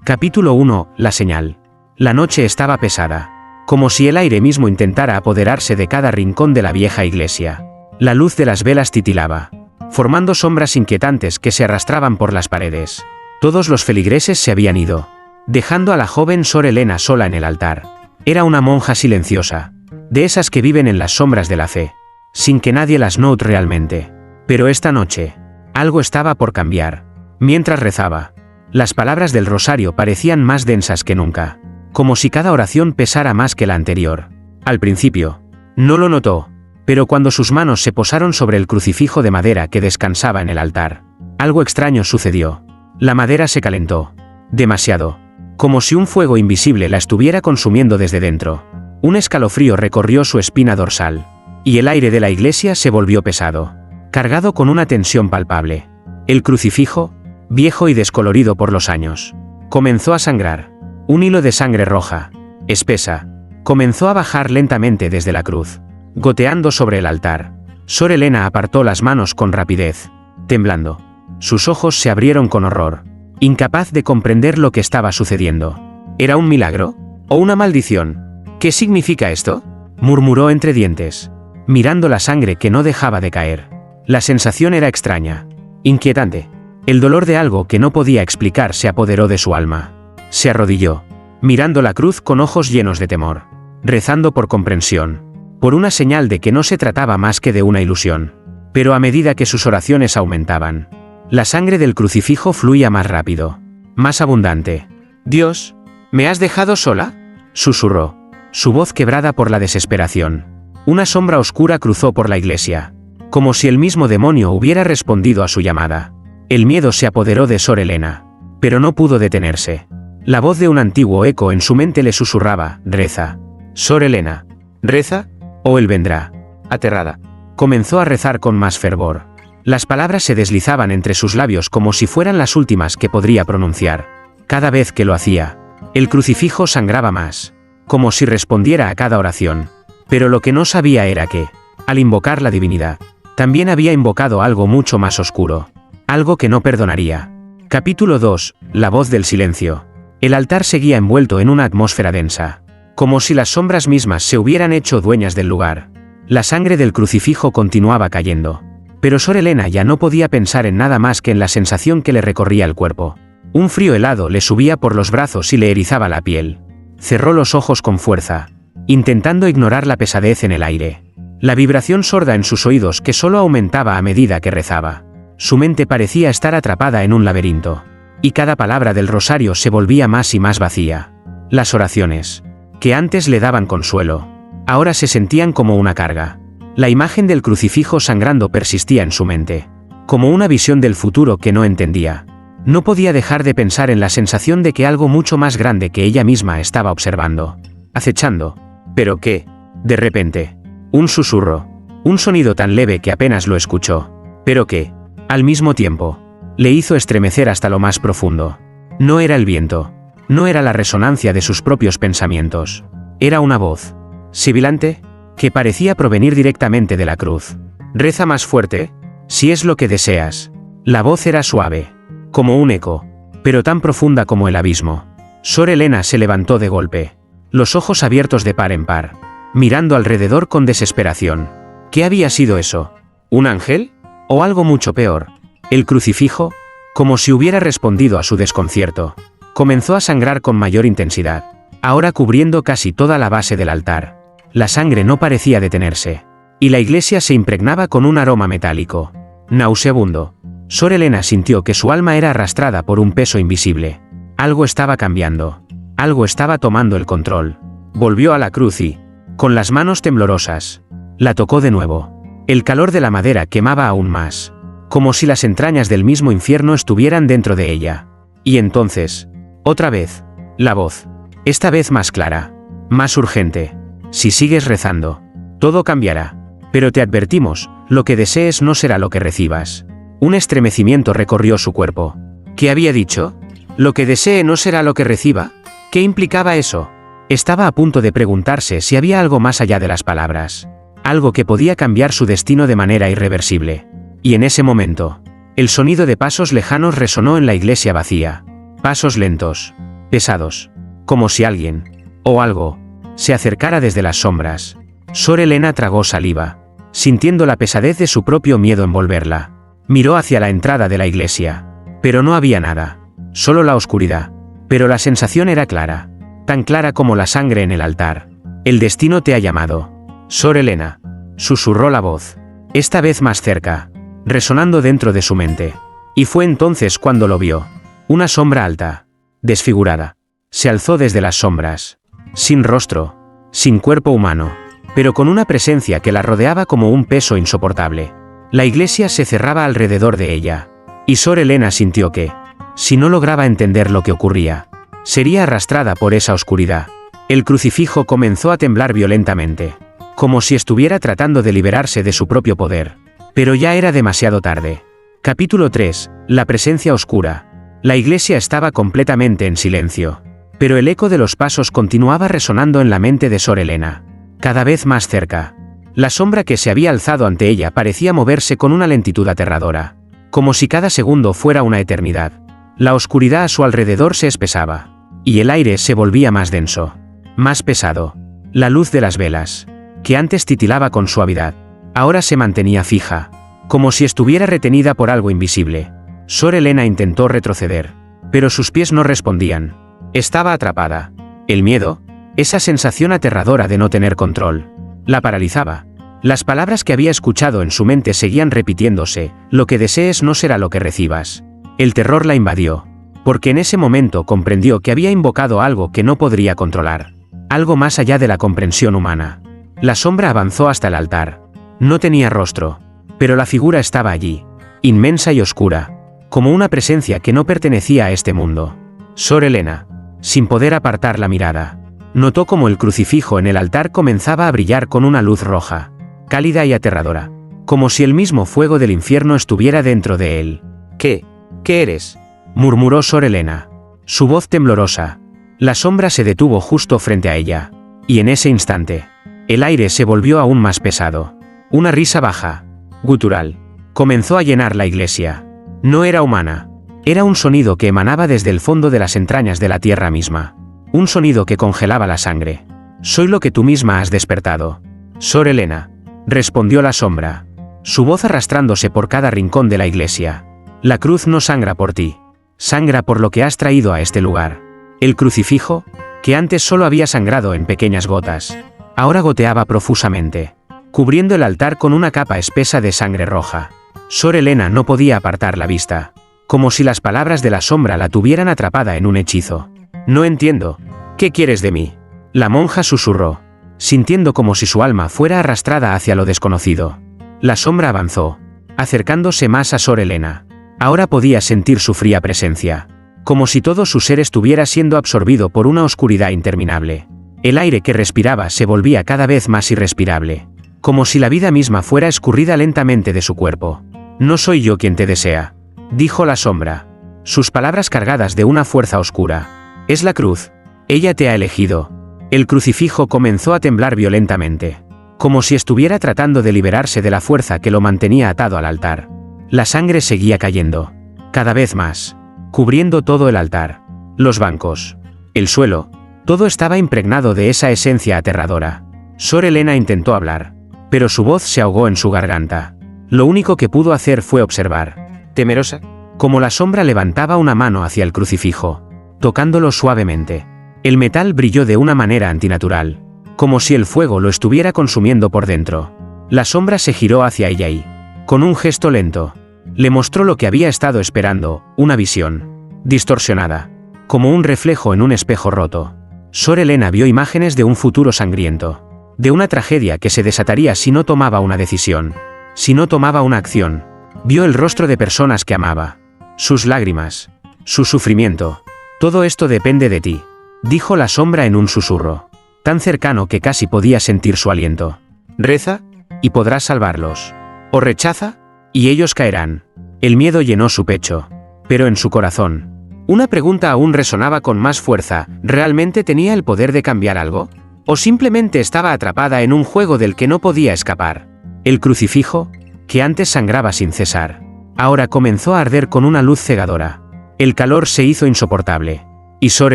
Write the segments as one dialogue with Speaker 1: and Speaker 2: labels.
Speaker 1: Capítulo 1. La señal. La noche estaba pesada, como si el aire mismo intentara apoderarse de cada rincón de la vieja iglesia. La luz de las velas titilaba, formando sombras inquietantes que se arrastraban por las paredes. Todos los feligreses se habían ido, dejando a la joven Sor Helena sola en el altar. Era una monja silenciosa, de esas que viven en las sombras de la fe, sin que nadie las note realmente. Pero esta noche, algo estaba por cambiar. Mientras rezaba, las palabras del rosario parecían más densas que nunca, como si cada oración pesara más que la anterior. Al principio, no lo notó, pero cuando sus manos se posaron sobre el crucifijo de madera que descansaba en el altar, algo extraño sucedió. La madera se calentó, demasiado, como si un fuego invisible la estuviera consumiendo desde dentro. Un escalofrío recorrió su espina dorsal, y el aire de la iglesia se volvió pesado, cargado con una tensión palpable. El crucifijo, viejo y descolorido por los años, comenzó a sangrar. Un hilo de sangre roja, espesa, comenzó a bajar lentamente desde la cruz, goteando sobre el altar. Sor Helena apartó las manos con rapidez, temblando. Sus ojos se abrieron con horror, incapaz de comprender lo que estaba sucediendo. ¿Era un milagro? ¿O una maldición? ¿Qué significa esto?, murmuró entre dientes, mirando la sangre que no dejaba de caer. La sensación era extraña, inquietante. El dolor de algo que no podía explicar se apoderó de su alma. Se arrodilló, mirando la cruz con ojos llenos de temor, rezando por comprensión, por una señal de que no se trataba más que de una ilusión. Pero a medida que sus oraciones aumentaban, la sangre del crucifijo fluía más rápido, más abundante. «Dios, ¿me has dejado sola?», susurró, su voz quebrada por la desesperación. Una sombra oscura cruzó por la iglesia, como si el mismo demonio hubiera respondido a su llamada. El miedo se apoderó de Sor Helena, pero no pudo detenerse. La voz de un antiguo eco en su mente le susurraba: «Reza, Sor Helena, reza, o él vendrá». Aterrada, comenzó a rezar con más fervor. Las palabras se deslizaban entre sus labios como si fueran las últimas que podría pronunciar. Cada vez que lo hacía, el crucifijo sangraba más, como si respondiera a cada oración. Pero lo que no sabía era que, al invocar la divinidad, también había invocado algo mucho más oscuro. Algo que no perdonaría. Capítulo 2. La voz del silencio. El altar seguía envuelto en una atmósfera densa, como si las sombras mismas se hubieran hecho dueñas del lugar. La sangre del crucifijo continuaba cayendo, pero Sor Helena ya no podía pensar en nada más que en la sensación que le recorría el cuerpo. Un frío helado le subía por los brazos y le erizaba la piel. Cerró los ojos con fuerza, intentando ignorar la pesadez en el aire. La vibración sorda en sus oídos que solo aumentaba a medida que rezaba. Su mente parecía estar atrapada en un laberinto, y cada palabra del rosario se volvía más y más vacía. Las oraciones, que antes le daban consuelo, ahora se sentían como una carga. La imagen del crucifijo sangrando persistía en su mente, como una visión del futuro que no entendía. No podía dejar de pensar en la sensación de que algo mucho más grande que ella misma estaba observando, acechando. ¿Pero qué? De repente, un susurro, un sonido tan leve que apenas lo escuchó, pero que, al mismo tiempo, le hizo estremecer hasta lo más profundo. No era el viento, no era la resonancia de sus propios pensamientos. Era una voz, sibilante, que parecía provenir directamente de la cruz. «Reza más fuerte, si es lo que deseas». La voz era suave, como un eco, pero tan profunda como el abismo. Sor Helena se levantó de golpe, los ojos abiertos de par en par, mirando alrededor con desesperación. ¿Qué había sido eso? ¿Un ángel? ¿O algo mucho peor? El crucifijo, como si hubiera respondido a su desconcierto, comenzó a sangrar con mayor intensidad, ahora cubriendo casi toda la base del altar. La sangre no parecía detenerse, y la iglesia se impregnaba con un aroma metálico, nauseabundo. Sor Helena sintió que su alma era arrastrada por un peso invisible. Algo estaba cambiando, algo estaba tomando el control. Volvió a la cruz y, con las manos temblorosas, la tocó de nuevo. El calor de la madera quemaba aún más, como si las entrañas del mismo infierno estuvieran dentro de ella. Y entonces, otra vez, la voz, esta vez más clara, más urgente: «Si sigues rezando, todo cambiará. Pero te advertimos, lo que desees no será lo que recibas». Un estremecimiento recorrió su cuerpo. ¿Qué había dicho? ¿Lo que desee no será lo que reciba? ¿Qué implicaba eso? Estaba a punto de preguntarse si había algo más allá de las palabras, algo que podía cambiar su destino de manera irreversible. Y en ese momento, el sonido de pasos lejanos resonó en la iglesia vacía. Pasos lentos, pesados, como si alguien, o algo, se acercara desde las sombras. Sor Helena tragó saliva, sintiendo la pesadez de su propio miedo envolverla. Miró hacia la entrada de la iglesia, pero no había nada, solo la oscuridad. Pero la sensación era clara, tan clara como la sangre en el altar. El destino te ha llamado, Sor Helena, susurró la voz, esta vez más cerca, resonando dentro de su mente. Y fue entonces cuando lo vio. Una sombra alta, desfigurada, se alzó desde las sombras, sin rostro, sin cuerpo humano, pero con una presencia que la rodeaba como un peso insoportable. La iglesia se cerraba alrededor de ella, y Sor Helena sintió que, si no lograba entender lo que ocurría, sería arrastrada por esa oscuridad. El crucifijo comenzó a temblar violentamente, como si estuviera tratando de liberarse de su propio poder. Pero ya era demasiado tarde. Capítulo 3. La presencia oscura. La iglesia estaba completamente en silencio, pero el eco de los pasos continuaba resonando en la mente de Sor Helena, cada vez más cerca. La sombra que se había alzado ante ella parecía moverse con una lentitud aterradora, como si cada segundo fuera una eternidad. La oscuridad a su alrededor se espesaba, y el aire se volvía más denso, más pesado. La luz de las velas, que antes titilaba con suavidad, ahora se mantenía fija, como si estuviera retenida por algo invisible. Sor Helena intentó retroceder, pero sus pies no respondían. Estaba atrapada. El miedo, esa sensación aterradora de no tener control, la paralizaba. Las palabras que había escuchado en su mente seguían repitiéndose: lo que desees no será lo que recibas. El terror la invadió, porque en ese momento comprendió que había invocado algo que no podría controlar, algo más allá de la comprensión humana. La sombra avanzó hasta el altar. No tenía rostro, pero la figura estaba allí, inmensa y oscura, como una presencia que no pertenecía a este mundo. Sor Helena, sin poder apartar la mirada, notó como el crucifijo en el altar comenzaba a brillar con una luz roja, cálida y aterradora, como si el mismo fuego del infierno estuviera dentro de él. ¿Qué eres?, murmuró Sor Helena, su voz temblorosa. La sombra se detuvo justo frente a ella, y en ese instante, el aire se volvió aún más pesado. Una risa baja, gutural, comenzó a llenar la iglesia. No era humana, era un sonido que emanaba desde el fondo de las entrañas de la tierra misma, un sonido que congelaba la sangre. Soy lo que tú misma has despertado, Sor Helena, respondió la sombra, su voz arrastrándose por cada rincón de la iglesia. La cruz no sangra por ti, sangra por lo que has traído a este lugar. El crucifijo, que antes solo había sangrado en pequeñas gotas, ahora goteaba profusamente, cubriendo el altar con una capa espesa de sangre roja. Sor Helena no podía apartar la vista, como si las palabras de la sombra la tuvieran atrapada en un hechizo. No entiendo. ¿Qué quieres de mí?, la monja susurró, sintiendo como si su alma fuera arrastrada hacia lo desconocido. La sombra avanzó, acercándose más a Sor Helena. Ahora podía sentir su fría presencia, como si todo su ser estuviera siendo absorbido por una oscuridad interminable. El aire que respiraba se volvía cada vez más irrespirable, como si la vida misma fuera escurrida lentamente de su cuerpo. No soy yo quien te desea, dijo la sombra, sus palabras cargadas de una fuerza oscura. Es la cruz. Ella te ha elegido. El crucifijo comenzó a temblar violentamente, como si estuviera tratando de liberarse de la fuerza que lo mantenía atado al altar. La sangre seguía cayendo, cada vez más, cubriendo todo el altar, los bancos, el suelo, todo estaba impregnado de esa esencia aterradora. Sor Helena intentó hablar, pero su voz se ahogó en su garganta. Lo único que pudo hacer fue observar, temerosa, como la sombra levantaba una mano hacia el crucifijo, tocándolo suavemente. El metal brilló de una manera antinatural, como si el fuego lo estuviera consumiendo por dentro. La sombra se giró hacia ella y, con un gesto lento, le mostró lo que había estado esperando, una visión, distorsionada, como un reflejo en un espejo roto. Sor Helena vio imágenes de un futuro sangriento, de una tragedia que se desataría si no tomaba una decisión, si no tomaba una acción. Vio el rostro de personas que amaba, sus lágrimas, su sufrimiento. Todo esto depende de ti, dijo la sombra en un susurro, tan cercano que casi podía sentir su aliento. Reza, y podrás salvarlos. O rechaza, y ellos caerán. El miedo llenó su pecho, pero en su corazón, una pregunta aún resonaba con más fuerza: ¿realmente tenía el poder de cambiar algo? ¿O simplemente estaba atrapada en un juego del que no podía escapar? El crucifijo, que antes sangraba sin cesar, ahora comenzó a arder con una luz cegadora. El calor se hizo insoportable, Y Sor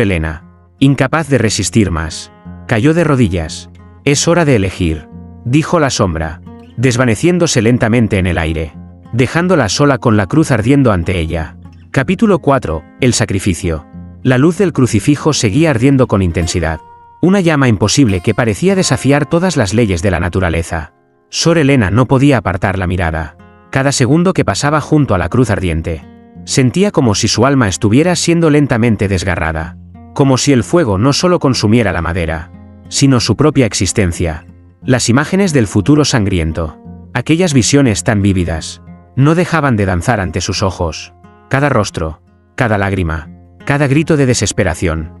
Speaker 1: Helena, incapaz de resistir más, cayó de rodillas. «Es hora de elegir», dijo la sombra, desvaneciéndose lentamente en el aire, dejándola sola con la cruz ardiendo ante ella. Capítulo 4. El sacrificio. La luz del crucifijo seguía ardiendo con intensidad. Una llama imposible que parecía desafiar todas las leyes de la naturaleza. Sor Helena no podía apartar la mirada. Cada segundo que pasaba junto a la cruz ardiente, sentía como si su alma estuviera siendo lentamente desgarrada. Como si el fuego no solo consumiera la madera, sino su propia existencia. Las imágenes del futuro sangriento, aquellas visiones tan vívidas, no dejaban de danzar ante sus ojos. Cada rostro, cada lágrima, cada grito de desesperación.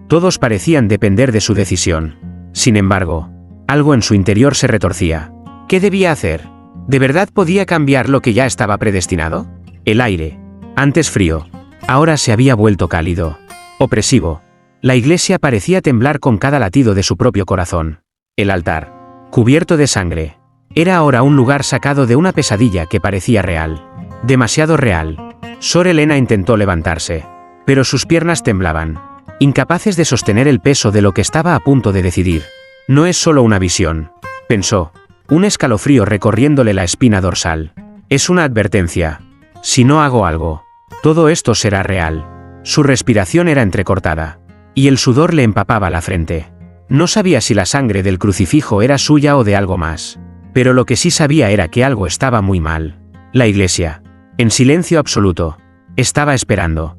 Speaker 1: Todos parecían depender de su decisión. Sin embargo, algo en su interior se retorcía. ¿Qué debía hacer? ¿De verdad podía cambiar lo que ya estaba predestinado? El aire, antes frío, ahora se había vuelto cálido, opresivo. La iglesia parecía temblar con cada latido de su propio corazón. El altar, cubierto de sangre, era ahora un lugar sacado de una pesadilla que parecía real. Demasiado real. Sor Helena intentó levantarse, pero sus piernas temblaban, incapaces de sostener el peso de lo que estaba a punto de decidir. No es solo una visión, pensó, un escalofrío recorriéndole la espina dorsal. Es una advertencia. Si no hago algo, todo esto será real. Su respiración era entrecortada, y el sudor le empapaba la frente. No sabía si la sangre del crucifijo era suya o de algo más, pero lo que sí sabía era que algo estaba muy mal. La iglesia, en silencio absoluto, estaba esperando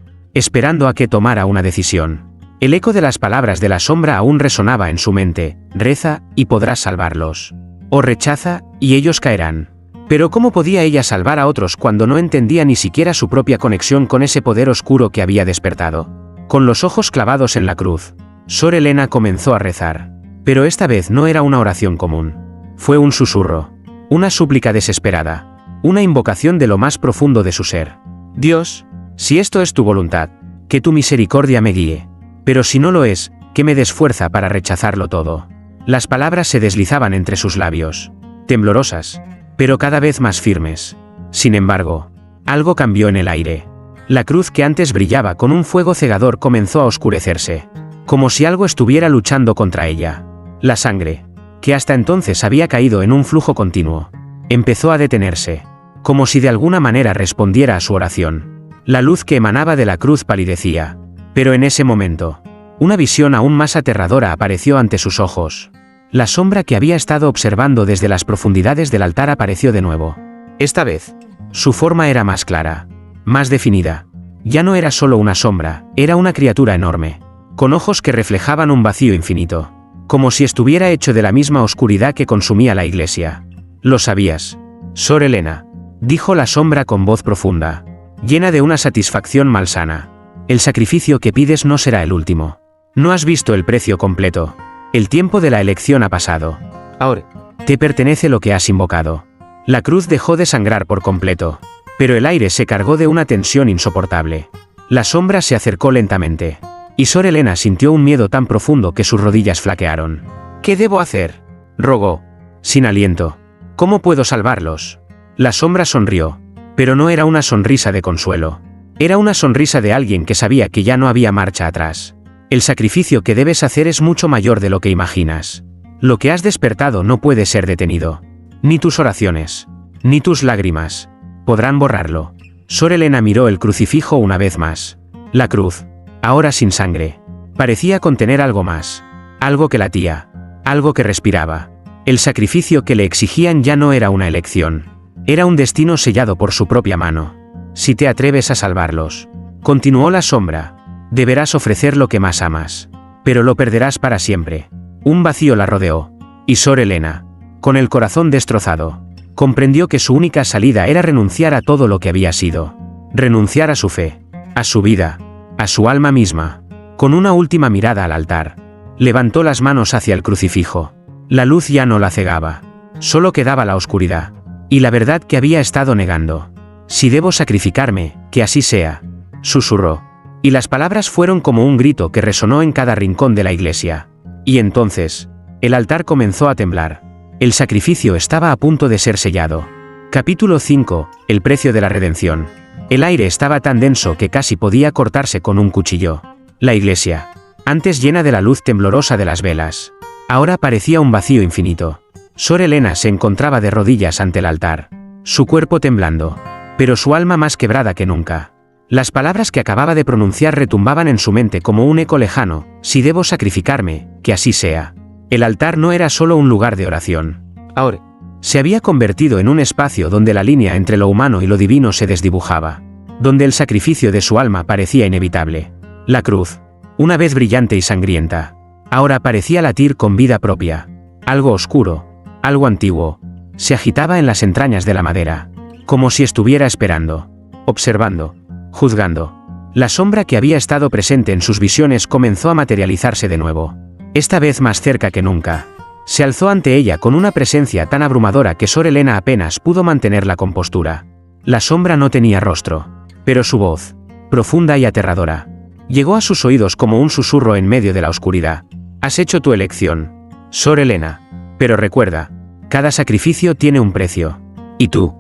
Speaker 1: a que tomara una decisión. El eco de las palabras de la sombra aún resonaba en su mente: reza, y podrás salvarlos. O rechaza, y ellos caerán. Pero ¿cómo podía ella salvar a otros cuando no entendía ni siquiera su propia conexión con ese poder oscuro que había despertado? Con los ojos clavados en la cruz, Sor Helena comenzó a rezar. Pero esta vez no era una oración común. Fue un susurro, una súplica desesperada, una invocación de lo más profundo de su ser. Dios, si esto es tu voluntad, que tu misericordia me guíe. Pero si no lo es, que me des fuerza para rechazarlo todo. Las palabras se deslizaban entre sus labios, temblorosas, pero cada vez más firmes. Sin embargo, algo cambió en el aire. La cruz que antes brillaba con un fuego cegador comenzó a oscurecerse, como si algo estuviera luchando contra ella. La sangre, que hasta entonces había caído en un flujo continuo, empezó a detenerse, como si de alguna manera respondiera a su oración. La luz que emanaba de la cruz palidecía, pero en ese momento, una visión aún más aterradora apareció ante sus ojos. La sombra que había estado observando desde las profundidades del altar apareció de nuevo. Esta vez, su forma era más clara, más definida. Ya no era solo una sombra, era una criatura enorme, con ojos que reflejaban un vacío infinito, como si estuviera hecho de la misma oscuridad que consumía la iglesia. «Lo sabías, Sor Helena», dijo la sombra con voz profunda, llena de una satisfacción malsana. «El sacrificio que pides no será el último. No has visto el precio completo. El tiempo de la elección ha pasado. Ahora, te pertenece lo que has invocado». La cruz dejó de sangrar por completo, pero el aire se cargó de una tensión insoportable. La sombra se acercó lentamente, y Sor Helena sintió un miedo tan profundo que sus rodillas flaquearon. «¿Qué debo hacer?», rogó, sin aliento. «¿Cómo puedo salvarlos?». La sombra sonrió, pero no era una sonrisa de consuelo. Era una sonrisa de alguien que sabía que ya no había marcha atrás. «El sacrificio que debes hacer es mucho mayor de lo que imaginas. Lo que has despertado no puede ser detenido. Ni tus oraciones, ni tus lágrimas podrán borrarlo». Sor Helena miró el crucifijo una vez más. La cruz, ahora sin sangre, parecía contener algo más, algo que latía, algo que respiraba. El sacrificio que le exigían ya no era una elección, era un destino sellado por su propia mano. «Si te atreves a salvarlos», continuó la sombra, «deberás ofrecer lo que más amas, pero lo perderás para siempre». Un vacío la rodeó, y Sor Helena, con el corazón destrozado, comprendió que su única salida era renunciar a todo lo que había sido, renunciar a su fe, a su vida, a su alma misma. Con una última mirada al altar, levantó las manos hacia el crucifijo. La luz ya no la cegaba, solo quedaba la oscuridad, y la verdad que había estado negando. «Si debo sacrificarme, que así sea», susurró, y las palabras fueron como un grito que resonó en cada rincón de la iglesia. Y entonces, el altar comenzó a temblar. El sacrificio estaba a punto de ser sellado. Capítulo 5. El precio de la redención. El aire estaba tan denso que casi podía cortarse con un cuchillo. La iglesia, antes llena de la luz temblorosa de las velas, ahora parecía un vacío infinito. Sor Helena se encontraba de rodillas ante el altar, su cuerpo temblando, pero su alma más quebrada que nunca. Las palabras que acababa de pronunciar retumbaban en su mente como un eco lejano: si debo sacrificarme, que así sea. El altar no era solo un lugar de oración. Ahora se había convertido en un espacio donde la línea entre lo humano y lo divino se desdibujaba, donde el sacrificio de su alma parecía inevitable. La cruz, una vez brillante y sangrienta, ahora parecía latir con vida propia. Algo oscuro, algo antiguo, se agitaba en las entrañas de la madera, como si estuviera esperando, observando, juzgando. La sombra que había estado presente en sus visiones comenzó a materializarse de nuevo, esta vez más cerca que nunca. Se alzó ante ella con una presencia tan abrumadora que Sor Helena apenas pudo mantener la compostura. La sombra no tenía rostro, pero su voz, profunda y aterradora, llegó a sus oídos como un susurro en medio de la oscuridad. Has hecho tu elección, Sor Helena. Pero recuerda, cada sacrificio tiene un precio. Y tú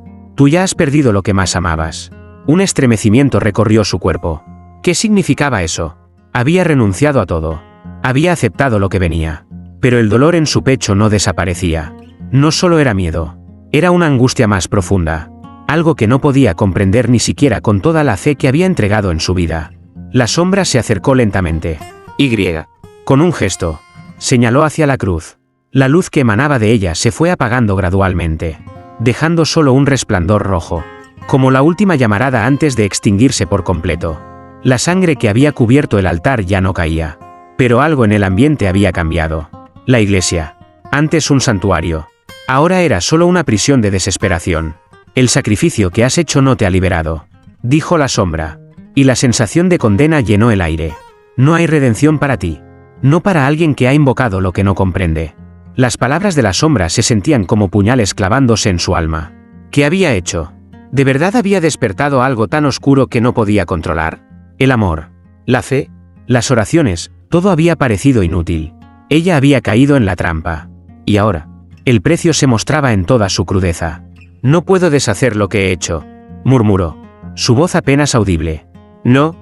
Speaker 1: ya has perdido lo que más amabas. Un estremecimiento recorrió su cuerpo. ¿Qué significaba eso? Había renunciado a todo. Había aceptado lo que venía. Pero el dolor en su pecho no desaparecía. No solo era miedo, era una angustia más profunda. Algo que no podía comprender ni siquiera con toda la fe que había entregado en su vida. La sombra se acercó lentamente. Con un gesto, señaló hacia la cruz. La luz que emanaba de ella se fue apagando gradualmente, dejando solo un resplandor rojo, como la última llamarada antes de extinguirse por completo. La sangre que había cubierto el altar ya no caía, pero algo en el ambiente había cambiado. La iglesia, antes un santuario, ahora era solo una prisión de desesperación. El sacrificio que has hecho no te ha liberado, dijo la sombra, y la sensación de condena llenó el aire. No hay redención para ti, no para alguien que ha invocado lo que no comprende. Las palabras de la sombra se sentían como puñales clavándose en su alma. ¿Qué había hecho? ¿De verdad había despertado algo tan oscuro que no podía controlar? El amor, la fe, las oraciones, todo había parecido inútil. Ella había caído en la trampa. Y ahora, el precio se mostraba en toda su crudeza. No puedo deshacer lo que he hecho, murmuró, su voz apenas audible. No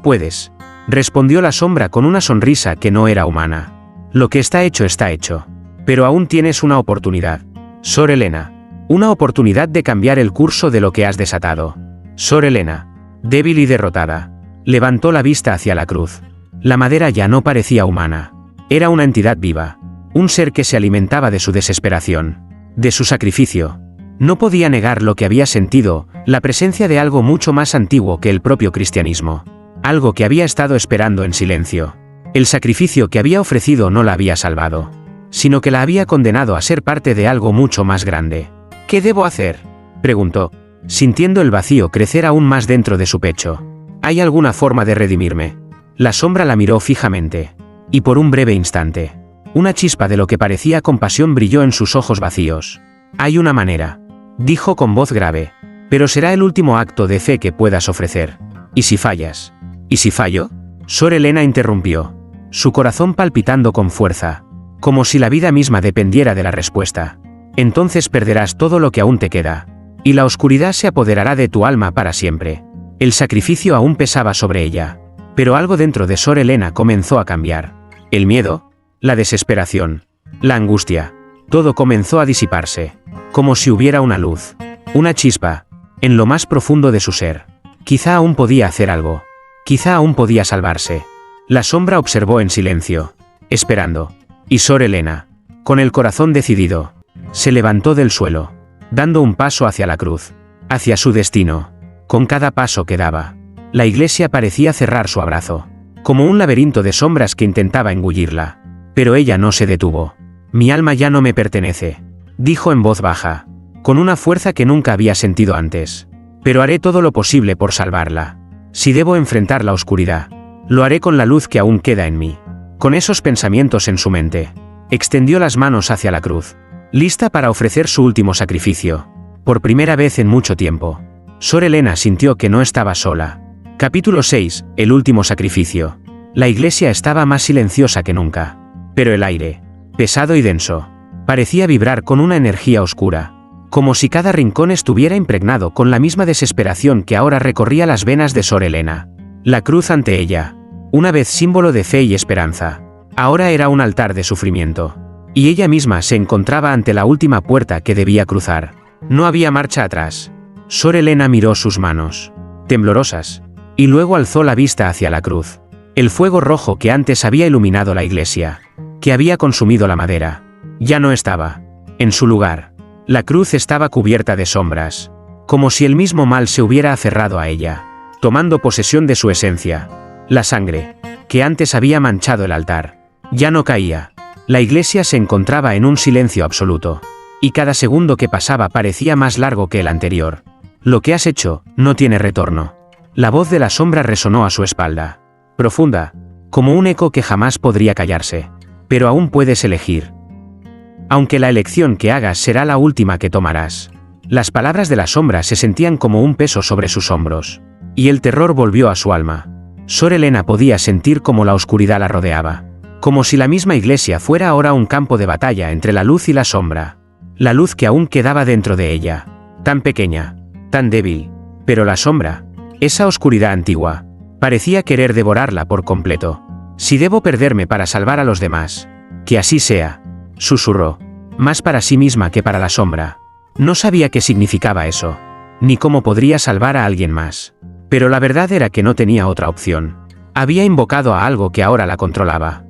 Speaker 1: puedes, respondió la sombra con una sonrisa que no era humana. Lo que está hecho está hecho. Pero aún tienes una oportunidad, Sor Helena. Una oportunidad de cambiar el curso de lo que has desatado. Sor Helena, débil y derrotada, levantó la vista hacia la cruz. La madera ya no parecía humana. Era una entidad viva, un ser que se alimentaba de su desesperación, de su sacrificio. No podía negar lo que había sentido, la presencia de algo mucho más antiguo que el propio cristianismo. Algo que había estado esperando en silencio. El sacrificio que había ofrecido no la había salvado, sino que la había condenado a ser parte de algo mucho más grande. ¿Qué debo hacer?, preguntó, sintiendo el vacío crecer aún más dentro de su pecho. ¿Hay alguna forma de redimirme? La sombra la miró fijamente. Y por un breve instante, una chispa de lo que parecía compasión brilló en sus ojos vacíos. Hay una manera, dijo con voz grave, pero será el último acto de fe que puedas ofrecer. ¿Y si fallas? ¿Y si fallo? Sor Helena interrumpió, su corazón palpitando con fuerza, como si la vida misma dependiera de la respuesta. Entonces perderás todo lo que aún te queda, y la oscuridad se apoderará de tu alma para siempre. El sacrificio aún pesaba sobre ella, pero algo dentro de Sor Helena comenzó a cambiar. El miedo, la desesperación, la angustia, todo comenzó a disiparse, como si hubiera una luz, una chispa, en lo más profundo de su ser. Quizá aún podía hacer algo, quizá aún podía salvarse. La sombra observó en silencio, esperando, y Sor Helena, con el corazón decidido, se levantó del suelo, dando un paso hacia la cruz, hacia su destino. Con cada paso que daba, la iglesia parecía cerrar su abrazo, como un laberinto de sombras que intentaba engullirla. Pero ella no se detuvo. Mi alma ya no me pertenece, dijo en voz baja, con una fuerza que nunca había sentido antes. Pero haré todo lo posible por salvarla. Si debo enfrentar la oscuridad, lo haré con la luz que aún queda en mí. Con esos pensamientos en su mente, extendió las manos hacia la cruz, lista para ofrecer su último sacrificio. Por primera vez en mucho tiempo, Sor Helena sintió que no estaba sola. Capítulo 6. El último sacrificio. La iglesia estaba más silenciosa que nunca. Pero el aire, pesado y denso, parecía vibrar con una energía oscura, como si cada rincón estuviera impregnado con la misma desesperación que ahora recorría las venas de Sor Helena. La cruz ante ella, Una vez símbolo de fe y esperanza, ahora era un altar de sufrimiento. Y ella misma se encontraba ante la última puerta que debía cruzar. No había marcha atrás. Sor Helena miró sus manos, temblorosas, y luego alzó la vista hacia la cruz. El fuego rojo que antes había iluminado la iglesia, que había consumido la madera, ya no estaba en su lugar. La cruz estaba cubierta de sombras, como si el mismo mal se hubiera aferrado a ella, tomando posesión de su esencia. La sangre, que antes había manchado el altar, ya no caía. La iglesia se encontraba en un silencio absoluto, y cada segundo que pasaba parecía más largo que el anterior. Lo que has hecho no tiene retorno. La voz de la sombra resonó a su espalda, profunda, como un eco que jamás podría callarse. Pero aún puedes elegir. Aunque la elección que hagas será la última que tomarás. Las palabras de la sombra se sentían como un peso sobre sus hombros, y el terror volvió a su alma. Sor Helena podía sentir cómo la oscuridad la rodeaba, como si la misma iglesia fuera ahora un campo de batalla entre la luz y la sombra. La luz que aún quedaba dentro de ella, tan pequeña, tan débil, pero la sombra, esa oscuridad antigua, parecía querer devorarla por completo. Si debo perderme para salvar a los demás, que así sea, susurró, más para sí misma que para la sombra. No sabía qué significaba eso, ni cómo podría salvar a alguien más. Pero la verdad era que no tenía otra opción. Había invocado a algo que ahora la controlaba.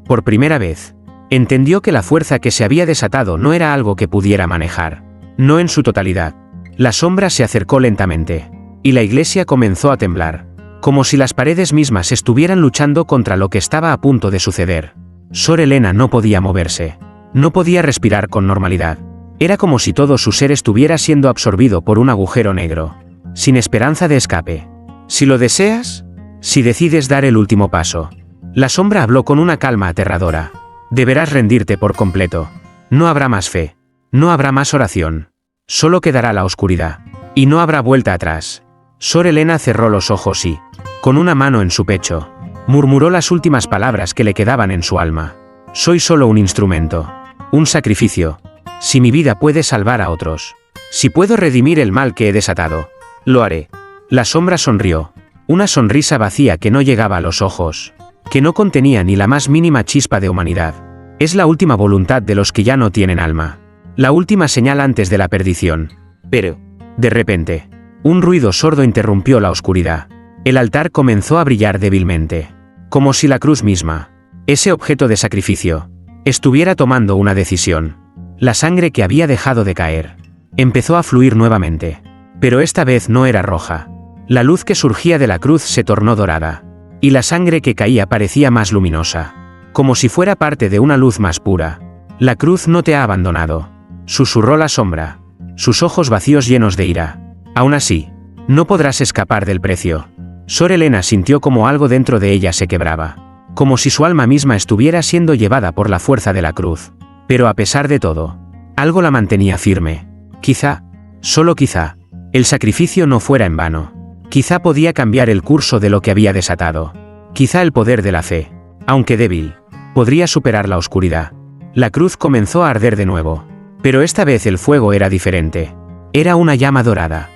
Speaker 1: Por primera vez, entendió que la fuerza que se había desatado no era algo que pudiera manejar. No en su totalidad. La sombra se acercó lentamente, y la iglesia comenzó a temblar, como si las paredes mismas estuvieran luchando contra lo que estaba a punto de suceder. Sor Helena no podía moverse. No podía respirar con normalidad. Era como si todo su ser estuviera siendo absorbido por un agujero negro, sin esperanza de escape. Si lo deseas, si decides dar el último paso. La sombra habló con una calma aterradora. Deberás rendirte por completo. No habrá más fe. No habrá más oración. Solo quedará la oscuridad. Y no habrá vuelta atrás. Sor Helena cerró los ojos y, con una mano en su pecho, murmuró las últimas palabras que le quedaban en su alma. Soy solo un instrumento. Un sacrificio. Si mi vida puede salvar a otros, si puedo redimir el mal que he desatado, lo haré. La sombra sonrió. Una sonrisa vacía que no llegaba a los ojos, que no contenía ni la más mínima chispa de humanidad. Es la última voluntad de los que ya no tienen alma. La última señal antes de la perdición. Pero, de repente, un ruido sordo interrumpió la oscuridad. El altar comenzó a brillar débilmente, como si la cruz misma, ese objeto de sacrificio, estuviera tomando una decisión. La sangre que había dejado de caer empezó a fluir nuevamente, pero esta vez no era roja. La luz que surgía de la cruz se tornó dorada, y la sangre que caía parecía más luminosa, como si fuera parte de una luz más pura. La cruz no te ha abandonado, susurró la sombra, sus ojos vacíos llenos de ira. Aún así, no podrás escapar del precio. Sor Helena sintió como algo dentro de ella se quebraba, como si su alma misma estuviera siendo llevada por la fuerza de la cruz. Pero a pesar de todo, algo la mantenía firme. Quizá, solo quizá, el sacrificio no fuera en vano. Quizá podía cambiar el curso de lo que había desatado. Quizá el poder de la fe, aunque débil, podría superar la oscuridad. La cruz comenzó a arder de nuevo, pero esta vez el fuego era diferente. Era una llama dorada,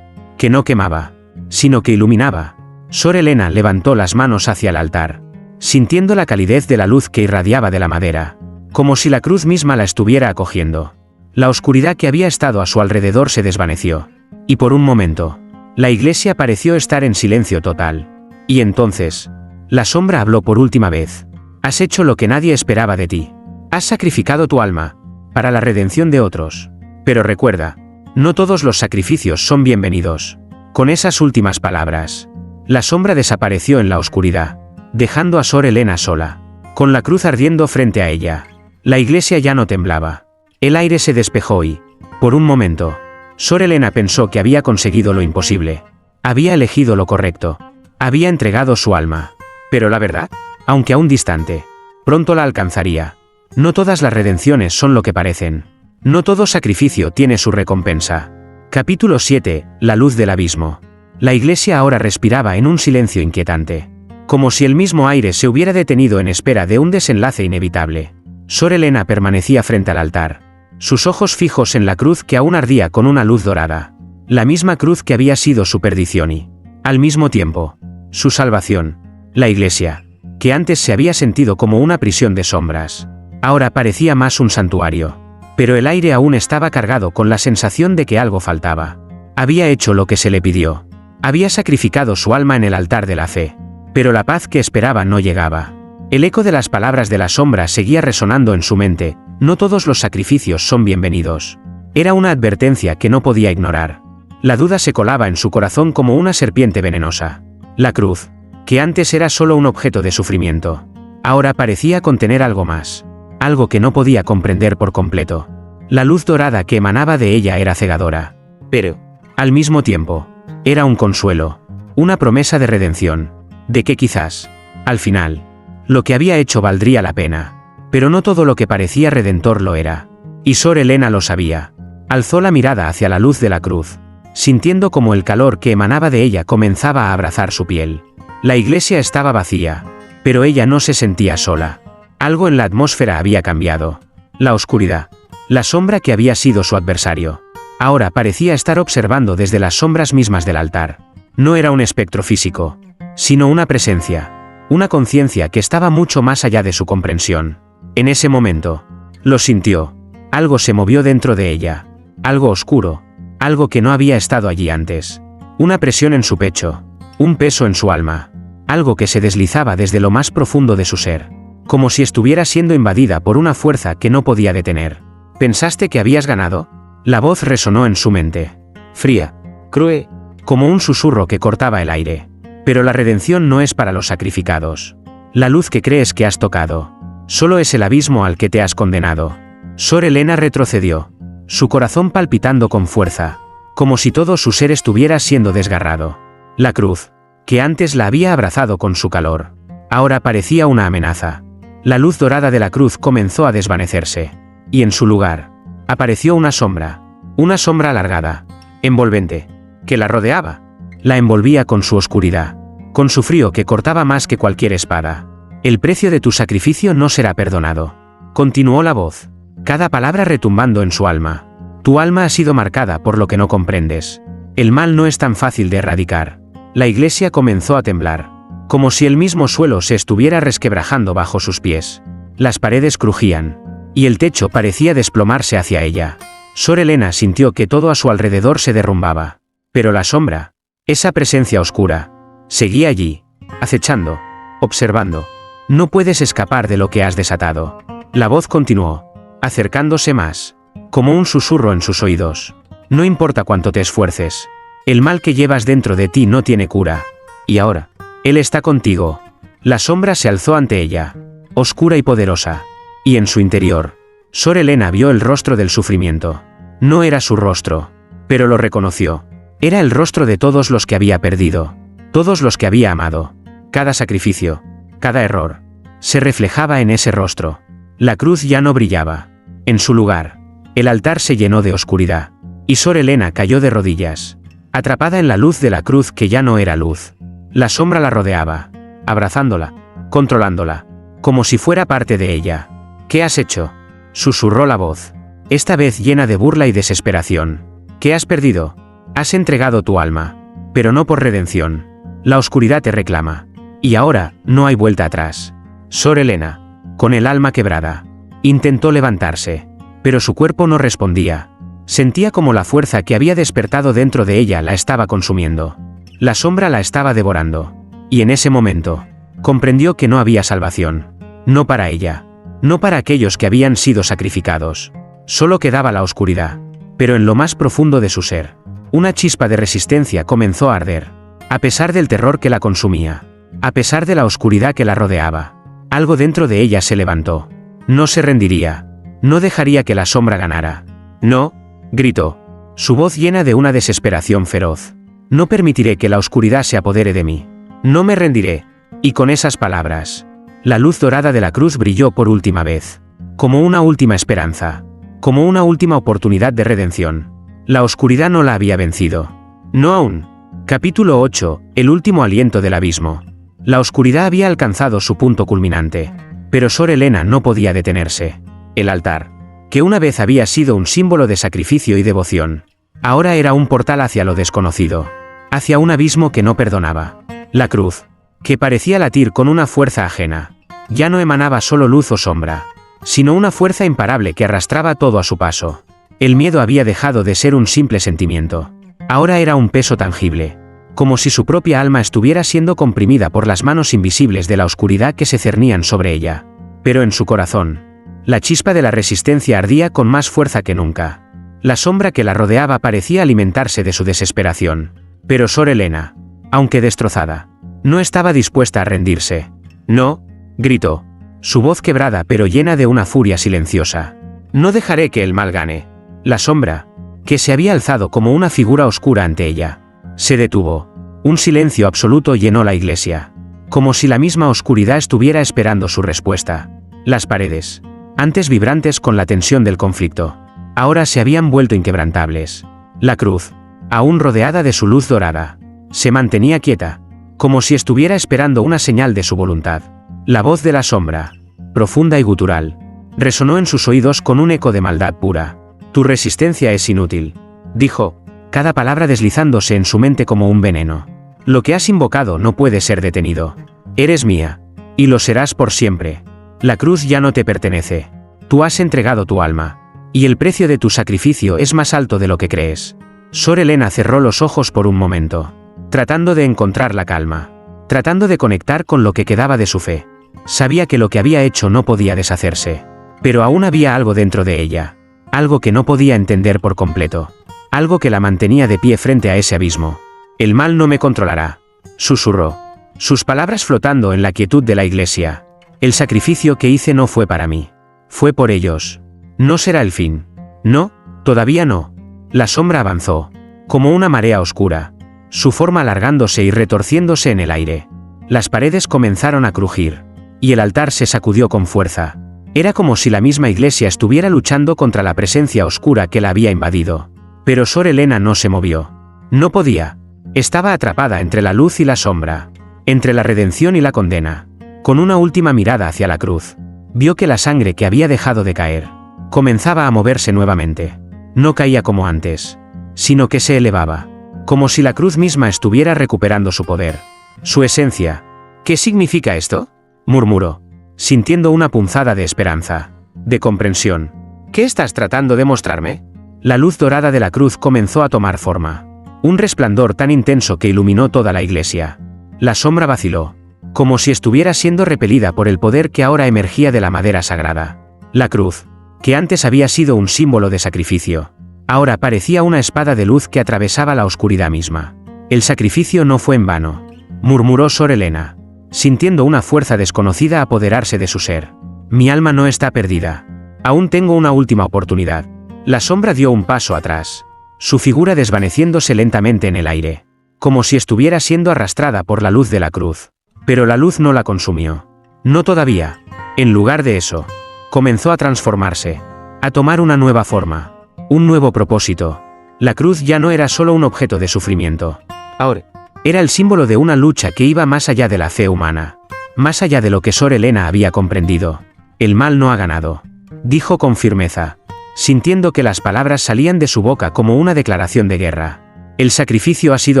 Speaker 1: que no quemaba, sino que iluminaba. Sor Helena levantó las manos hacia el altar, sintiendo la calidez de la luz que irradiaba de la madera, como si la cruz misma la estuviera acogiendo. La oscuridad que había estado a su alrededor se desvaneció, y por un momento, la iglesia pareció estar en silencio total. Y entonces, la sombra habló por última vez. Has hecho lo que nadie esperaba de ti. Has sacrificado tu alma, para la redención de otros. Pero recuerda, no todos los sacrificios son bienvenidos. Con esas últimas palabras, la sombra desapareció en la oscuridad, dejando a Sor Helena sola, con la cruz ardiendo frente a ella. La iglesia ya no temblaba. El aire se despejó y, por un momento, Sor Helena pensó que había conseguido lo imposible. Había elegido lo correcto. Había entregado su alma. Pero la verdad, aunque aún distante, pronto la alcanzaría. No todas las redenciones son lo que parecen. No todo sacrificio tiene su recompensa. Capítulo 7. La luz del abismo. La iglesia ahora respiraba en un silencio inquietante, como si el mismo aire se hubiera detenido en espera de un desenlace inevitable. Sor Helena permanecía frente al altar, sus ojos fijos en la cruz que aún ardía con una luz dorada. La misma cruz que había sido su perdición y, al mismo tiempo, su salvación. La iglesia, que antes se había sentido como una prisión de sombras, ahora parecía más un santuario. Pero el aire aún estaba cargado con la sensación de que algo faltaba. Había hecho lo que se le pidió. Había sacrificado su alma en el altar de la fe. Pero la paz que esperaba no llegaba. El eco de las palabras de la sombra seguía resonando en su mente: no todos los sacrificios son bienvenidos. Era una advertencia que no podía ignorar. La duda se colaba en su corazón como una serpiente venenosa. La cruz, que antes era solo un objeto de sufrimiento, ahora parecía contener algo más. Algo que no podía comprender por completo. La luz dorada que emanaba de ella era cegadora. Pero, al mismo tiempo, era un consuelo, una promesa de redención, de que quizás, al final, lo que había hecho valdría la pena. Pero no todo lo que parecía redentor lo era. Y Sor Helena lo sabía. Alzó la mirada hacia la luz de la cruz, sintiendo como el calor que emanaba de ella comenzaba a abrazar su piel. La iglesia estaba vacía, pero ella no se sentía sola. Algo en la atmósfera había cambiado. La oscuridad, la sombra que había sido su adversario, ahora parecía estar observando desde las sombras mismas del altar. No era un espectro físico, sino una presencia, una conciencia que estaba mucho más allá de su comprensión. En ese momento, lo sintió. Algo se movió dentro de ella, algo oscuro, algo que no había estado allí antes. Una presión en su pecho, un peso en su alma, algo que se deslizaba desde lo más profundo de su ser, como si estuviera siendo invadida por una fuerza que no podía detener. ¿Pensaste que habías ganado? La voz resonó en su mente, fría, cruel, como un susurro que cortaba el aire. Pero la redención no es para los sacrificados. La luz que crees que has tocado, solo es el abismo al que te has condenado. Sor Helena retrocedió, su corazón palpitando con fuerza, como si todo su ser estuviera siendo desgarrado. La cruz, que antes la había abrazado con su calor, ahora parecía una amenaza. La luz dorada de la cruz comenzó a desvanecerse, y en su lugar, apareció una sombra alargada, envolvente, que la rodeaba. La envolvía con su oscuridad, con su frío que cortaba más que cualquier espada. El precio de tu sacrificio no será perdonado. Continuó la voz, cada palabra retumbando en su alma. Tu alma ha sido marcada por lo que no comprendes. El mal no es tan fácil de erradicar. La iglesia comenzó a temblar, como si el mismo suelo se estuviera resquebrajando bajo sus pies. Las paredes crujían, y el techo parecía desplomarse hacia ella. Sor Helena sintió que todo a su alrededor se derrumbaba. Pero la sombra, esa presencia oscura, seguía allí, acechando, observando. No puedes escapar de lo que has desatado. La voz continuó, acercándose más, como un susurro en sus oídos. No importa cuánto te esfuerces, el mal que llevas dentro de ti no tiene cura. Y ahora, él está contigo. La sombra se alzó ante ella, oscura y poderosa. Y en su interior, Sor Helena vio el rostro del sufrimiento. No era su rostro, pero lo reconoció. Era el rostro de todos los que había perdido, todos los que había amado. Cada sacrificio, cada error, se reflejaba en ese rostro. La cruz ya no brillaba. En su lugar, el altar se llenó de oscuridad, y Sor Helena cayó de rodillas, atrapada en la luz de la cruz que ya no era luz. La sombra la rodeaba, abrazándola, controlándola, como si fuera parte de ella. ¿Qué has hecho?, susurró la voz, esta vez llena de burla y desesperación. ¿Qué has perdido? Has entregado tu alma, pero no por redención. La oscuridad te reclama, y ahora no hay vuelta atrás. Sor Helena, con el alma quebrada, intentó levantarse, pero su cuerpo no respondía. Sentía como la fuerza que había despertado dentro de ella la estaba consumiendo. La sombra la estaba devorando, y en ese momento, comprendió que no había salvación. No para ella, no para aquellos que habían sido sacrificados. Solo quedaba la oscuridad, pero en lo más profundo de su ser, una chispa de resistencia comenzó a arder. A pesar del terror que la consumía, a pesar de la oscuridad que la rodeaba, algo dentro de ella se levantó. No se rendiría, no dejaría que la sombra ganara. No, gritó, su voz llena de una desesperación feroz. No permitiré que la oscuridad se apodere de mí. No me rendiré. Y con esas palabras, la luz dorada de la cruz brilló por última vez, como una última esperanza, como una última oportunidad de redención. La oscuridad no la había vencido. No aún. Capítulo 8, el último aliento del abismo. La oscuridad había alcanzado su punto culminante, pero Sor Helena no podía detenerse. El altar, que una vez había sido un símbolo de sacrificio y devoción, ahora era un portal hacia lo desconocido, hacia un abismo que no perdonaba. La cruz, que parecía latir con una fuerza ajena. Ya no emanaba solo luz o sombra, sino una fuerza imparable que arrastraba todo a su paso. El miedo había dejado de ser un simple sentimiento. Ahora era un peso tangible, como si su propia alma estuviera siendo comprimida por las manos invisibles de la oscuridad que se cernían sobre ella. Pero en su corazón, la chispa de la resistencia ardía con más fuerza que nunca. La sombra que la rodeaba parecía alimentarse de su desesperación. Pero Sor Helena, aunque destrozada, no estaba dispuesta a rendirse. «No», gritó, su voz quebrada pero llena de una furia silenciosa. «No dejaré que el mal gane». La sombra, que se había alzado como una figura oscura ante ella, se detuvo. Un silencio absoluto llenó la iglesia, como si la misma oscuridad estuviera esperando su respuesta. Las paredes, antes vibrantes con la tensión del conflicto, ahora se habían vuelto inquebrantables. La cruz, aún rodeada de su luz dorada, se mantenía quieta, como si estuviera esperando una señal de su voluntad. La voz de la sombra, profunda y gutural, resonó en sus oídos con un eco de maldad pura. «Tu resistencia es inútil», dijo, cada palabra deslizándose en su mente como un veneno. «Lo que has invocado no puede ser detenido. Eres mía, y lo serás por siempre. La cruz ya no te pertenece. Tú has entregado tu alma, y el precio de tu sacrificio es más alto de lo que crees». Sor Helena cerró los ojos por un momento, tratando de encontrar la calma, tratando de conectar con lo que quedaba de su fe. Sabía que lo que había hecho no podía deshacerse, pero aún había algo dentro de ella, algo que no podía entender por completo, algo que la mantenía de pie frente a ese abismo. «El mal no me controlará», susurró, sus palabras flotando en la quietud de la iglesia. «El sacrificio que hice no fue para mí, fue por ellos. No será el fin. No, todavía no». La sombra avanzó, como una marea oscura, su forma alargándose y retorciéndose en el aire. Las paredes comenzaron a crujir, y el altar se sacudió con fuerza. Era como si la misma iglesia estuviera luchando contra la presencia oscura que la había invadido. Pero Sor Helena no se movió. No podía. Estaba atrapada entre la luz y la sombra, entre la redención y la condena. Con una última mirada hacia la cruz, vio que la sangre que había dejado de caer comenzaba a moverse nuevamente. No caía como antes, sino que se elevaba, como si la cruz misma estuviera recuperando su poder, su esencia. «¿Qué significa esto?», murmuró, sintiendo una punzada de esperanza, de comprensión. «¿Qué estás tratando de mostrarme?». La luz dorada de la cruz comenzó a tomar forma, un resplandor tan intenso que iluminó toda la iglesia. La sombra vaciló, como si estuviera siendo repelida por el poder que ahora emergía de la madera sagrada. La cruz, que antes había sido un símbolo de sacrificio, ahora parecía una espada de luz que atravesaba la oscuridad misma. «El sacrificio no fue en vano», murmuró Sor Helena, sintiendo una fuerza desconocida apoderarse de su ser. «Mi alma no está perdida. Aún tengo una última oportunidad». La sombra dio un paso atrás, su figura desvaneciéndose lentamente en el aire, como si estuviera siendo arrastrada por la luz de la cruz. Pero la luz no la consumió. No todavía. En lugar de eso, comenzó a transformarse, a tomar una nueva forma, un nuevo propósito. La cruz ya no era solo un objeto de sufrimiento. Ahora, era el símbolo de una lucha que iba más allá de la fe humana, más allá de lo que Sor Helena había comprendido. «El mal no ha ganado», dijo con firmeza, sintiendo que las palabras salían de su boca como una declaración de guerra. «El sacrificio ha sido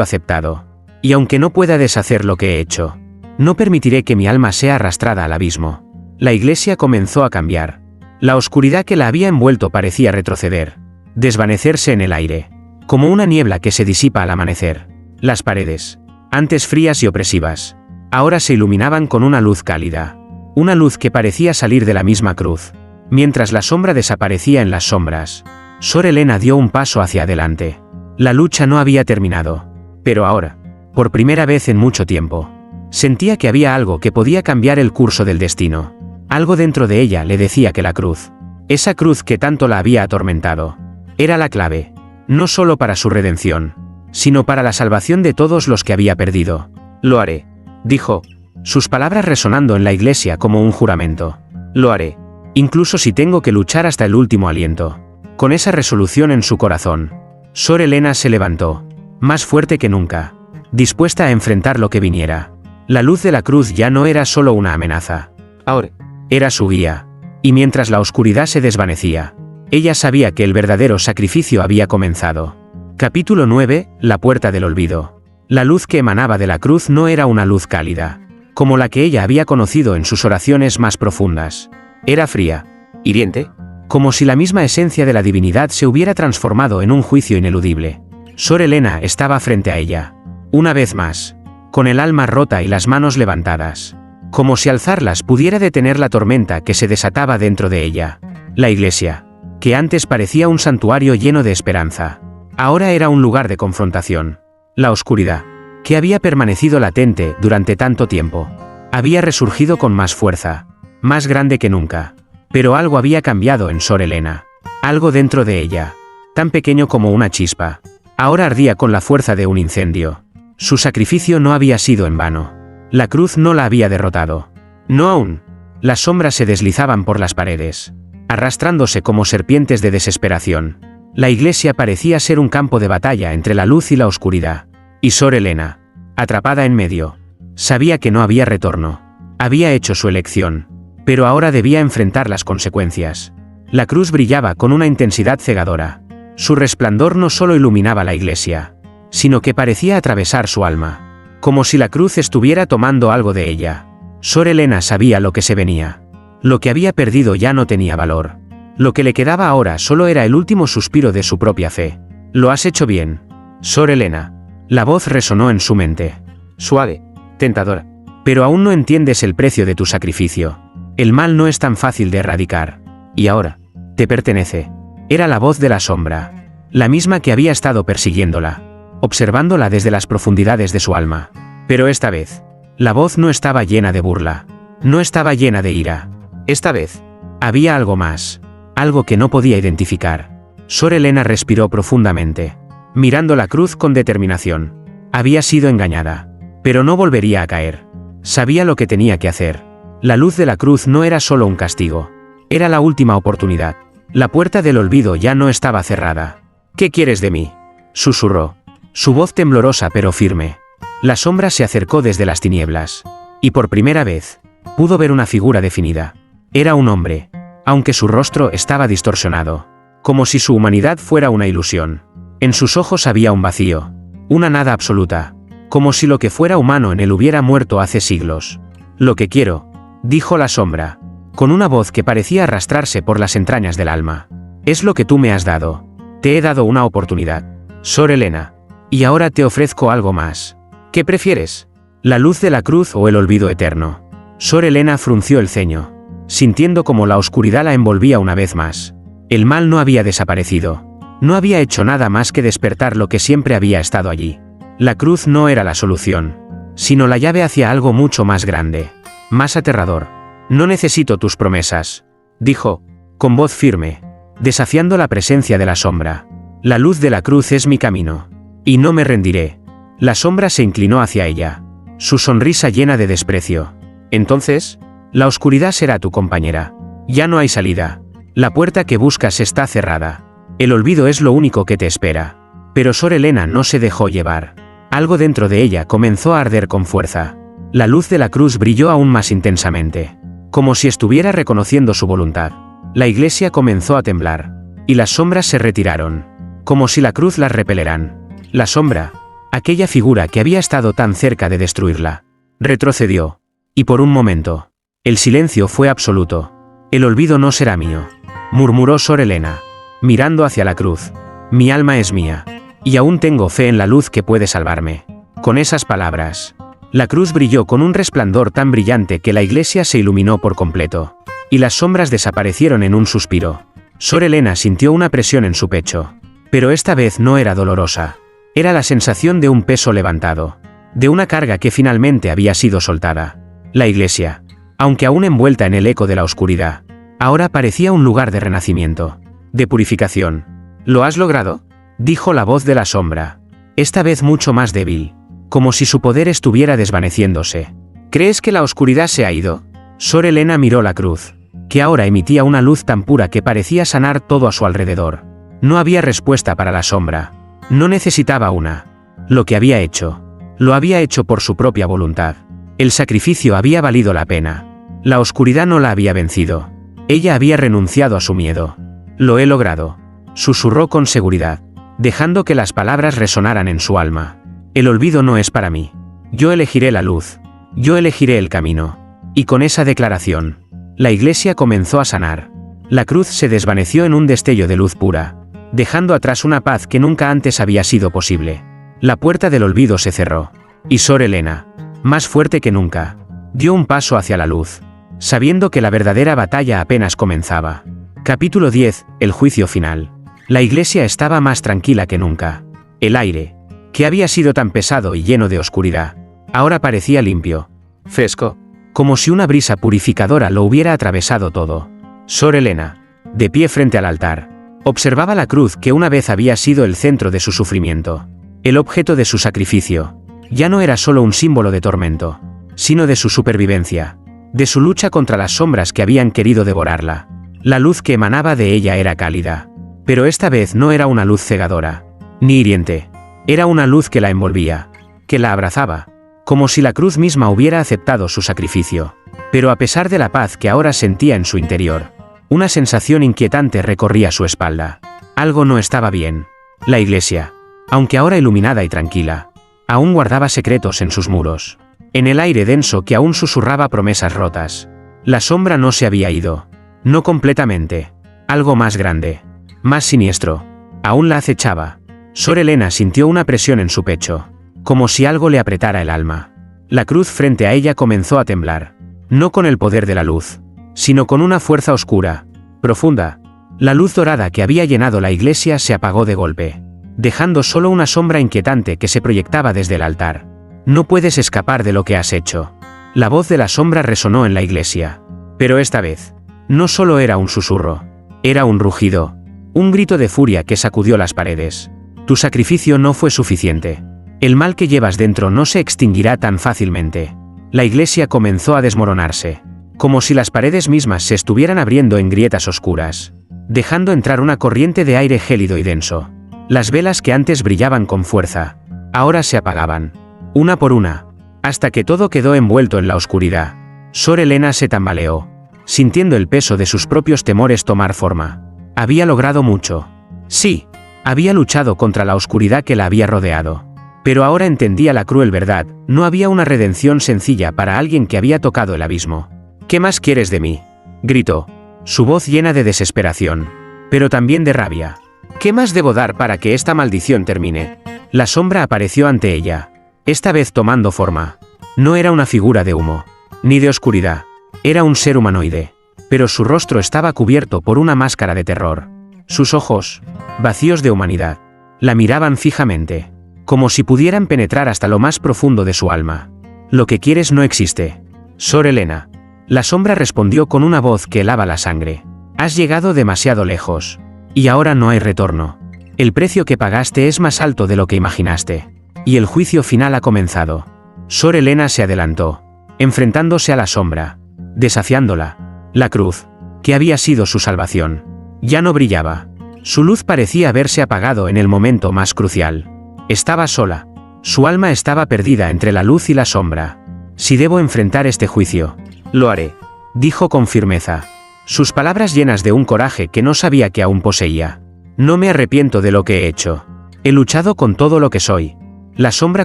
Speaker 1: aceptado, y aunque no pueda deshacer lo que he hecho, no permitiré que mi alma sea arrastrada al abismo». La iglesia comenzó a cambiar. La oscuridad que la había envuelto parecía retroceder, desvanecerse en el aire, como una niebla que se disipa al amanecer. Las paredes, antes frías y opresivas, ahora se iluminaban con una luz cálida, una luz que parecía salir de la misma cruz. Mientras la sombra desaparecía en las sombras, Sor Helena dio un paso hacia adelante. La lucha no había terminado, pero ahora, por primera vez en mucho tiempo, sentía que había algo que podía cambiar el curso del destino. Algo dentro de ella le decía que la cruz, esa cruz que tanto la había atormentado, era la clave, no solo para su redención, sino para la salvación de todos los que había perdido. «Lo haré», dijo, sus palabras resonando en la iglesia como un juramento. «Lo haré, incluso si tengo que luchar hasta el último aliento». Con esa resolución en su corazón, Sor Helena se levantó, más fuerte que nunca, dispuesta a enfrentar lo que viniera. La luz de la cruz ya no era solo una amenaza. Ahora, era su guía. Y mientras la oscuridad se desvanecía, ella sabía que el verdadero sacrificio había comenzado. Capítulo 9, La puerta del olvido. La luz que emanaba de la cruz no era una luz cálida, como la que ella había conocido en sus oraciones más profundas. Era fría,
Speaker 2: hiriente.
Speaker 1: como si la misma esencia de la divinidad se hubiera transformado en un juicio ineludible. Sor Helena estaba frente a ella. Una vez más, con el alma rota y las manos levantadas, como si alzarlas pudiera detener la tormenta que se desataba dentro de ella. La iglesia, que antes parecía un santuario lleno de esperanza, ahora era un lugar de confrontación. La oscuridad, que había permanecido latente durante tanto tiempo, había resurgido con más fuerza, más grande que nunca. Pero algo había cambiado en Sor Helena. Algo dentro de ella, tan pequeño como una chispa, ahora ardía con la fuerza de un incendio. Su sacrificio no había sido en vano. La cruz no la había derrotado. No aún. Las sombras se deslizaban por las paredes, arrastrándose como serpientes de desesperación. La iglesia parecía ser un campo de batalla entre la luz y la oscuridad. Y Sor Helena, atrapada en medio, sabía que no había retorno. Había hecho su elección, pero ahora debía enfrentar las consecuencias. La cruz brillaba con una intensidad cegadora. Su resplandor no solo iluminaba la iglesia, sino que parecía atravesar su alma, como si la cruz estuviera tomando algo de ella. Sor Helena sabía lo que se venía. Lo que había perdido ya no tenía valor. Lo que le quedaba ahora solo era el último suspiro de su propia fe. «Lo has hecho bien, Sor Helena». La voz resonó en su mente.
Speaker 2: Suave, tentadora.
Speaker 1: «Pero aún no entiendes el precio de tu sacrificio. El mal no es tan fácil de erradicar. Y ahora, te pertenece». Era la voz de la sombra, la misma que había estado persiguiéndola, observándola desde las profundidades de su alma. Pero esta vez, la voz no estaba llena de burla, no estaba llena de ira. Esta vez, había algo más, algo que no podía identificar. Sor Helena respiró profundamente, mirando la cruz con determinación. Había sido engañada, pero no volvería a caer. Sabía lo que tenía que hacer. La luz de la cruz no era solo un castigo, era la última oportunidad. La puerta del olvido ya no estaba cerrada. «¿Qué quieres de mí?», susurró, su voz temblorosa pero firme. La sombra se acercó desde las tinieblas, y por primera vez, pudo ver una figura definida. Era un hombre, aunque su rostro estaba distorsionado, como si su humanidad fuera una ilusión. En sus ojos había un vacío, una nada absoluta, como si lo que fuera humano en él hubiera muerto hace siglos. «Lo que quiero», dijo la sombra, con una voz que parecía arrastrarse por las entrañas del alma, «es lo que tú me has dado. Te he dado una oportunidad, Sor Helena, y ahora te ofrezco algo más. ¿Qué prefieres? ¿La luz de la cruz o el olvido eterno?» Sor Helena frunció el ceño, sintiendo como la oscuridad la envolvía una vez más. El mal no había desaparecido. No había hecho nada más que despertar lo que siempre había estado allí. La cruz no era la solución, sino la llave hacia algo mucho más grande, más aterrador. «No necesito tus promesas», dijo, con voz firme, desafiando la presencia de la sombra. «La luz de la cruz es mi camino, y no me rendiré». La sombra se inclinó hacia ella, su sonrisa llena de desprecio. «Entonces, la oscuridad será tu compañera. Ya no hay salida. La puerta que buscas está cerrada. El olvido es lo único que te espera». Pero Sor Helena no se dejó llevar. Algo dentro de ella comenzó a arder con fuerza. La luz de la cruz brilló aún más intensamente, como si estuviera reconociendo su voluntad. La iglesia comenzó a temblar, y las sombras se retiraron, como si la cruz las repeleran. La sombra, aquella figura que había estado tan cerca de destruirla, retrocedió, y por un momento, el silencio fue absoluto. «El olvido no será mío», murmuró Sor Helena, mirando hacia la cruz. «Mi alma es mía, y aún tengo fe en la luz que puede salvarme». Con esas palabras, la cruz brilló con un resplandor tan brillante que la iglesia se iluminó por completo, y las sombras desaparecieron en un suspiro. Sor Helena sintió una presión en su pecho, pero esta vez no era dolorosa. Era la sensación de un peso levantado, de una carga que finalmente había sido soltada. La iglesia, aunque aún envuelta en el eco de la oscuridad, ahora parecía un lugar de renacimiento, de purificación. «¿Lo has logrado?», dijo la voz de la sombra, esta vez mucho más débil, como si su poder estuviera desvaneciéndose. «¿Crees que la oscuridad se ha ido?». Sor Helena miró la cruz, que ahora emitía una luz tan pura que parecía sanar todo a su alrededor. No había respuesta para la sombra. No necesitaba una. Lo que había hecho, lo había hecho por su propia voluntad. El sacrificio había valido la pena. La oscuridad no la había vencido. Ella había renunciado a su miedo. «Lo he logrado», susurró con seguridad, dejando que las palabras resonaran en su alma. «El olvido no es para mí. Yo elegiré la luz. Yo elegiré el camino. Y con esa declaración, la iglesia comenzó a sanar. La cruz se desvaneció en un destello de luz pura, dejando atrás una paz que nunca antes había sido posible. La puerta del olvido se cerró. Y Sor Helena, más fuerte que nunca, dio un paso hacia la luz, sabiendo que la verdadera batalla apenas comenzaba. Capítulo 10. El juicio final. La iglesia estaba más tranquila que nunca. El aire, que había sido tan pesado y lleno de oscuridad, ahora parecía limpio, fresco, como si una brisa purificadora lo hubiera atravesado todo. Sor Helena, de pie frente al altar, observaba la cruz que una vez había sido el centro de su sufrimiento. El objeto de su sacrificio ya no era solo un símbolo de tormento, sino de su supervivencia, de su lucha contra las sombras que habían querido devorarla. La luz que emanaba de ella era cálida, pero esta vez no era una luz cegadora, ni hiriente. Era una luz que la envolvía, que la abrazaba, como si la cruz misma hubiera aceptado su sacrificio. Pero a pesar de la paz que ahora sentía en su interior, una sensación inquietante recorría su espalda. Algo no estaba bien. La iglesia, aunque ahora iluminada y tranquila, aún guardaba secretos en sus muros. En el aire denso que aún susurraba promesas rotas, la sombra no se había ido. No completamente. Algo más grande, más siniestro, aún la acechaba. Sor Helena sintió una presión en su pecho, como si algo le apretara el alma. La cruz frente a ella comenzó a temblar, no con el poder de la luz, sino con una fuerza oscura, profunda. La luz dorada que había llenado la iglesia se apagó de golpe, dejando solo una sombra inquietante que se proyectaba desde el altar. No puedes escapar de lo que has hecho. La voz de la sombra resonó en la iglesia. Pero esta vez, no solo era un susurro, era un rugido, un grito de furia que sacudió las paredes. Tu sacrificio no fue suficiente. El mal que llevas dentro no se extinguirá tan fácilmente. La iglesia comenzó a desmoronarse, como si las paredes mismas se estuvieran abriendo en grietas oscuras, dejando entrar una corriente de aire gélido y denso. Las velas que antes brillaban con fuerza, ahora se apagaban, una por una, hasta que todo quedó envuelto en la oscuridad. Sor Helena se tambaleó, sintiendo el peso de sus propios temores tomar forma. Había logrado mucho. Sí, había luchado contra la oscuridad que la había rodeado. Pero ahora entendía la cruel verdad, no había una redención sencilla para alguien que había tocado el abismo. ¿Qué más quieres de mí?, gritó, su voz llena de desesperación, pero también de rabia. ¿Qué más debo dar para que esta maldición termine? La sombra apareció ante ella, esta vez tomando forma. No era una figura de humo, ni de oscuridad, era un ser humanoide, pero su rostro estaba cubierto por una máscara de terror. Sus ojos, vacíos de humanidad, la miraban fijamente, como si pudieran penetrar hasta lo más profundo de su alma. Lo que quieres no existe, Sor Helena. La sombra respondió con una voz que helaba la sangre. Has llegado demasiado lejos, y ahora no hay retorno. El precio que pagaste es más alto de lo que imaginaste, y el juicio final ha comenzado. Sor Helena se adelantó, enfrentándose a la sombra, desafiándola. La cruz, que había sido su salvación, ya no brillaba. Su luz parecía haberse apagado en el momento más crucial. Estaba sola. Su alma estaba perdida entre la luz y la sombra. Si debo enfrentar este juicio, lo haré, dijo con firmeza, sus palabras llenas de un coraje que no sabía que aún poseía. No me arrepiento de lo que he hecho. He luchado con todo lo que soy. La sombra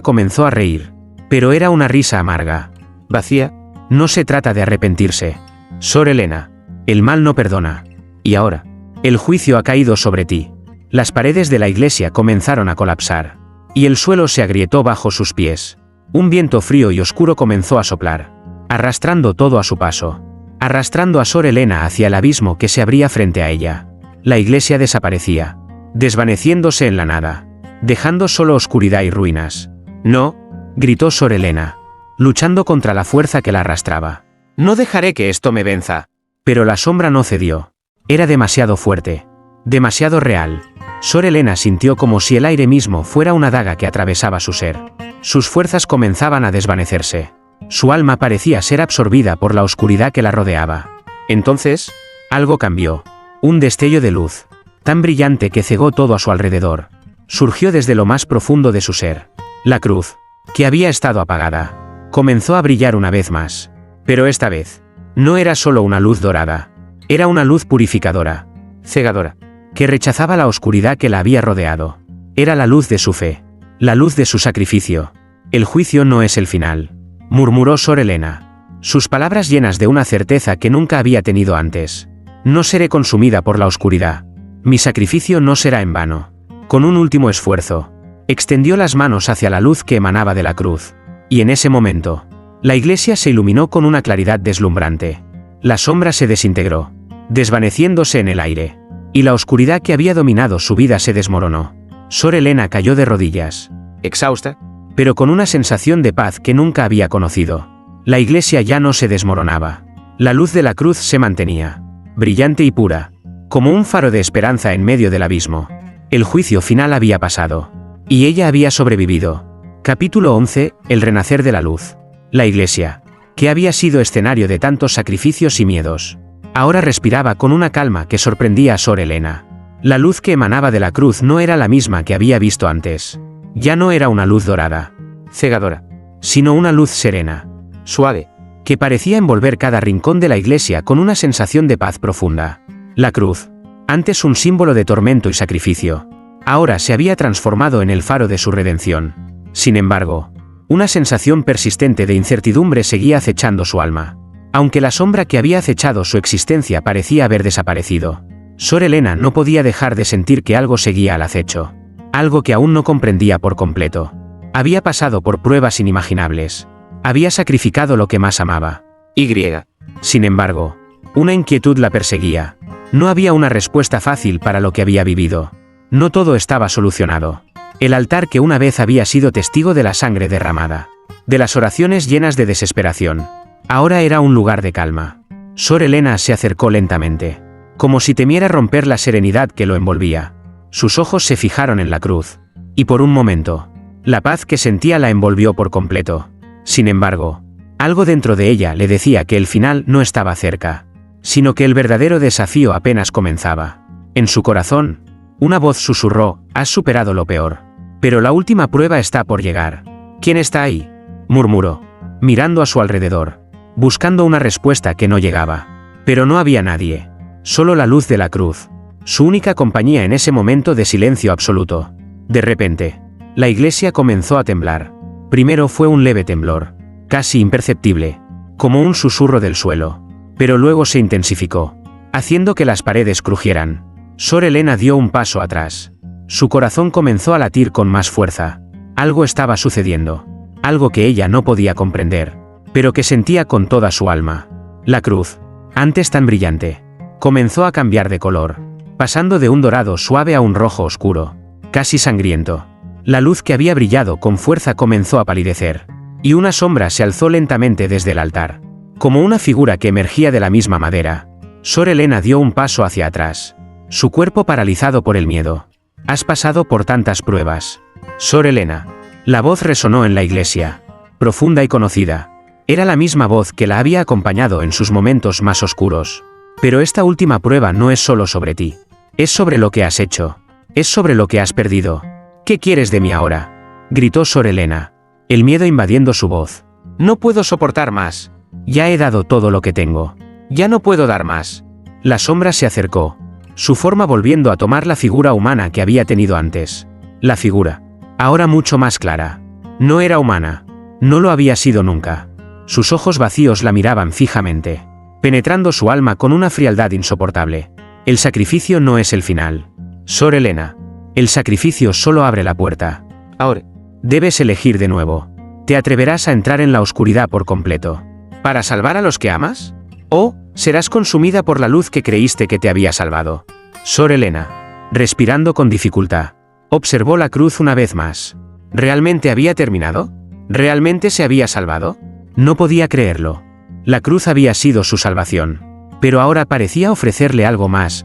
Speaker 1: comenzó a reír, pero era una risa amarga, vacía. No se trata de arrepentirse, Sor Helena. El mal no perdona. Y ahora, el juicio ha caído sobre ti. Las paredes de la iglesia comenzaron a colapsar, y el suelo se agrietó bajo sus pies. Un viento frío y oscuro comenzó a soplar, arrastrando todo a su paso, arrastrando a Sor Helena hacia el abismo que se abría frente a ella. La iglesia desaparecía, desvaneciéndose en la nada, dejando solo oscuridad y ruinas. No, gritó Sor Helena, luchando contra la fuerza que la arrastraba. No dejaré que esto me venza. Pero la sombra no cedió. Era demasiado fuerte, demasiado real. Sor Helena sintió como si el aire mismo fuera una daga que atravesaba su ser. Sus fuerzas comenzaban a desvanecerse. Su alma parecía ser absorbida por la oscuridad que la rodeaba. Entonces, algo cambió. Un destello de luz, tan brillante que cegó todo a su alrededor, surgió desde lo más profundo de su ser. La cruz, que había estado apagada, comenzó a brillar una vez más. Pero esta vez, no era solo una luz dorada, era una luz purificadora, cegadora, que rechazaba la oscuridad que la había rodeado. Era la luz de su fe, la luz de su sacrificio. El juicio no es el final. murmuró Sor Elena. Sus palabras llenas de una certeza que nunca había tenido antes. No seré consumida por la oscuridad. Mi sacrificio no será en vano. Con un último esfuerzo, extendió las manos hacia la luz que emanaba de la cruz. Y en ese momento, la iglesia se iluminó con una claridad deslumbrante. La sombra se desintegró, desvaneciéndose en el aire. Y la oscuridad que había dominado su vida se desmoronó. Sor Elena cayó de rodillas,
Speaker 2: exhausta,
Speaker 1: pero con una sensación de paz que nunca había conocido. La iglesia ya no se desmoronaba. La luz de la cruz se mantenía, brillante y pura, como un faro de esperanza en medio del abismo. El juicio final había pasado. Y ella había sobrevivido. Capítulo 11. El renacer de la luz. La iglesia, que había sido escenario de tantos sacrificios y miedos, ahora respiraba con una calma que sorprendía a Sor Elena. La luz que emanaba de la cruz no era la misma que había visto antes. Ya no era una luz dorada,
Speaker 2: cegadora,
Speaker 1: sino una luz serena,
Speaker 2: suave,
Speaker 1: que parecía envolver cada rincón de la iglesia con una sensación de paz profunda. La cruz, antes un símbolo de tormento y sacrificio, ahora se había transformado en el faro de su redención. Sin embargo, una sensación persistente de incertidumbre seguía acechando su alma. Aunque la sombra que había acechado su existencia parecía haber desaparecido, Sor Elena no podía dejar de sentir que algo seguía al acecho. Algo que aún no comprendía por completo. Había pasado por pruebas inimaginables. Había sacrificado lo que más amaba. Sin embargo, una inquietud la perseguía. No había una respuesta fácil para lo que había vivido. No todo estaba solucionado. El altar que una vez había sido testigo de la sangre derramada, de las oraciones llenas de desesperación, ahora era un lugar de calma. Sor Elena se acercó lentamente, como si temiera romper la serenidad que lo envolvía. Sus ojos se fijaron en la cruz, y por un momento, la paz que sentía la envolvió por completo. Sin embargo, algo dentro de ella le decía que el final no estaba cerca, sino que el verdadero desafío apenas comenzaba. En su corazón, una voz susurró: has superado lo peor. Pero la última prueba está por llegar. ¿Quién está ahí?, murmuró, mirando a su alrededor, buscando una respuesta que no llegaba. Pero no había nadie. Solo la luz de la cruz, su única compañía en ese momento de silencio absoluto. De repente, la iglesia comenzó a temblar. Primero fue un leve temblor, casi imperceptible, como un susurro del suelo. Pero luego se intensificó, haciendo que las paredes crujieran. Sor Elena dio un paso atrás. Su corazón comenzó a latir con más fuerza. Algo estaba sucediendo. Algo que ella no podía comprender, pero que sentía con toda su alma. La cruz, antes tan brillante, comenzó a cambiar de color, pasando de un dorado suave a un rojo oscuro, casi sangriento. La luz que había brillado con fuerza comenzó a palidecer, y una sombra se alzó lentamente desde el altar, como una figura que emergía de la misma madera. Sor Elena dio un paso hacia atrás, su cuerpo paralizado por el miedo. Has pasado por tantas pruebas, Sor Elena. La voz resonó en la iglesia, profunda y conocida. Era la misma voz que la había acompañado en sus momentos más oscuros. Pero esta última prueba no es solo sobre ti. Es sobre lo que has hecho. Es sobre lo que has perdido. ¿Qué quieres de mí ahora?, gritó Sor Elena, el miedo invadiendo su voz. No puedo soportar más. Ya he dado todo lo que tengo. Ya no puedo dar más. La sombra se acercó, su forma volviendo a tomar la figura humana que había tenido antes. La figura, ahora mucho más clara, no era humana. No lo había sido nunca. Sus ojos vacíos la miraban fijamente, penetrando su alma con una frialdad insoportable. El sacrificio no es el final, Sor Elena. El sacrificio solo abre la puerta.
Speaker 2: Ahora,
Speaker 1: debes elegir de nuevo. ¿Te atreverás a entrar en la oscuridad por completo, para salvar a los que amas? ¿O serás consumida por la luz que creíste que te había salvado? Sor Elena, respirando con dificultad, observó la cruz una vez más. ¿Realmente había terminado? ¿Realmente se había salvado? No podía creerlo. La cruz había sido su salvación. Pero ahora parecía ofrecerle algo más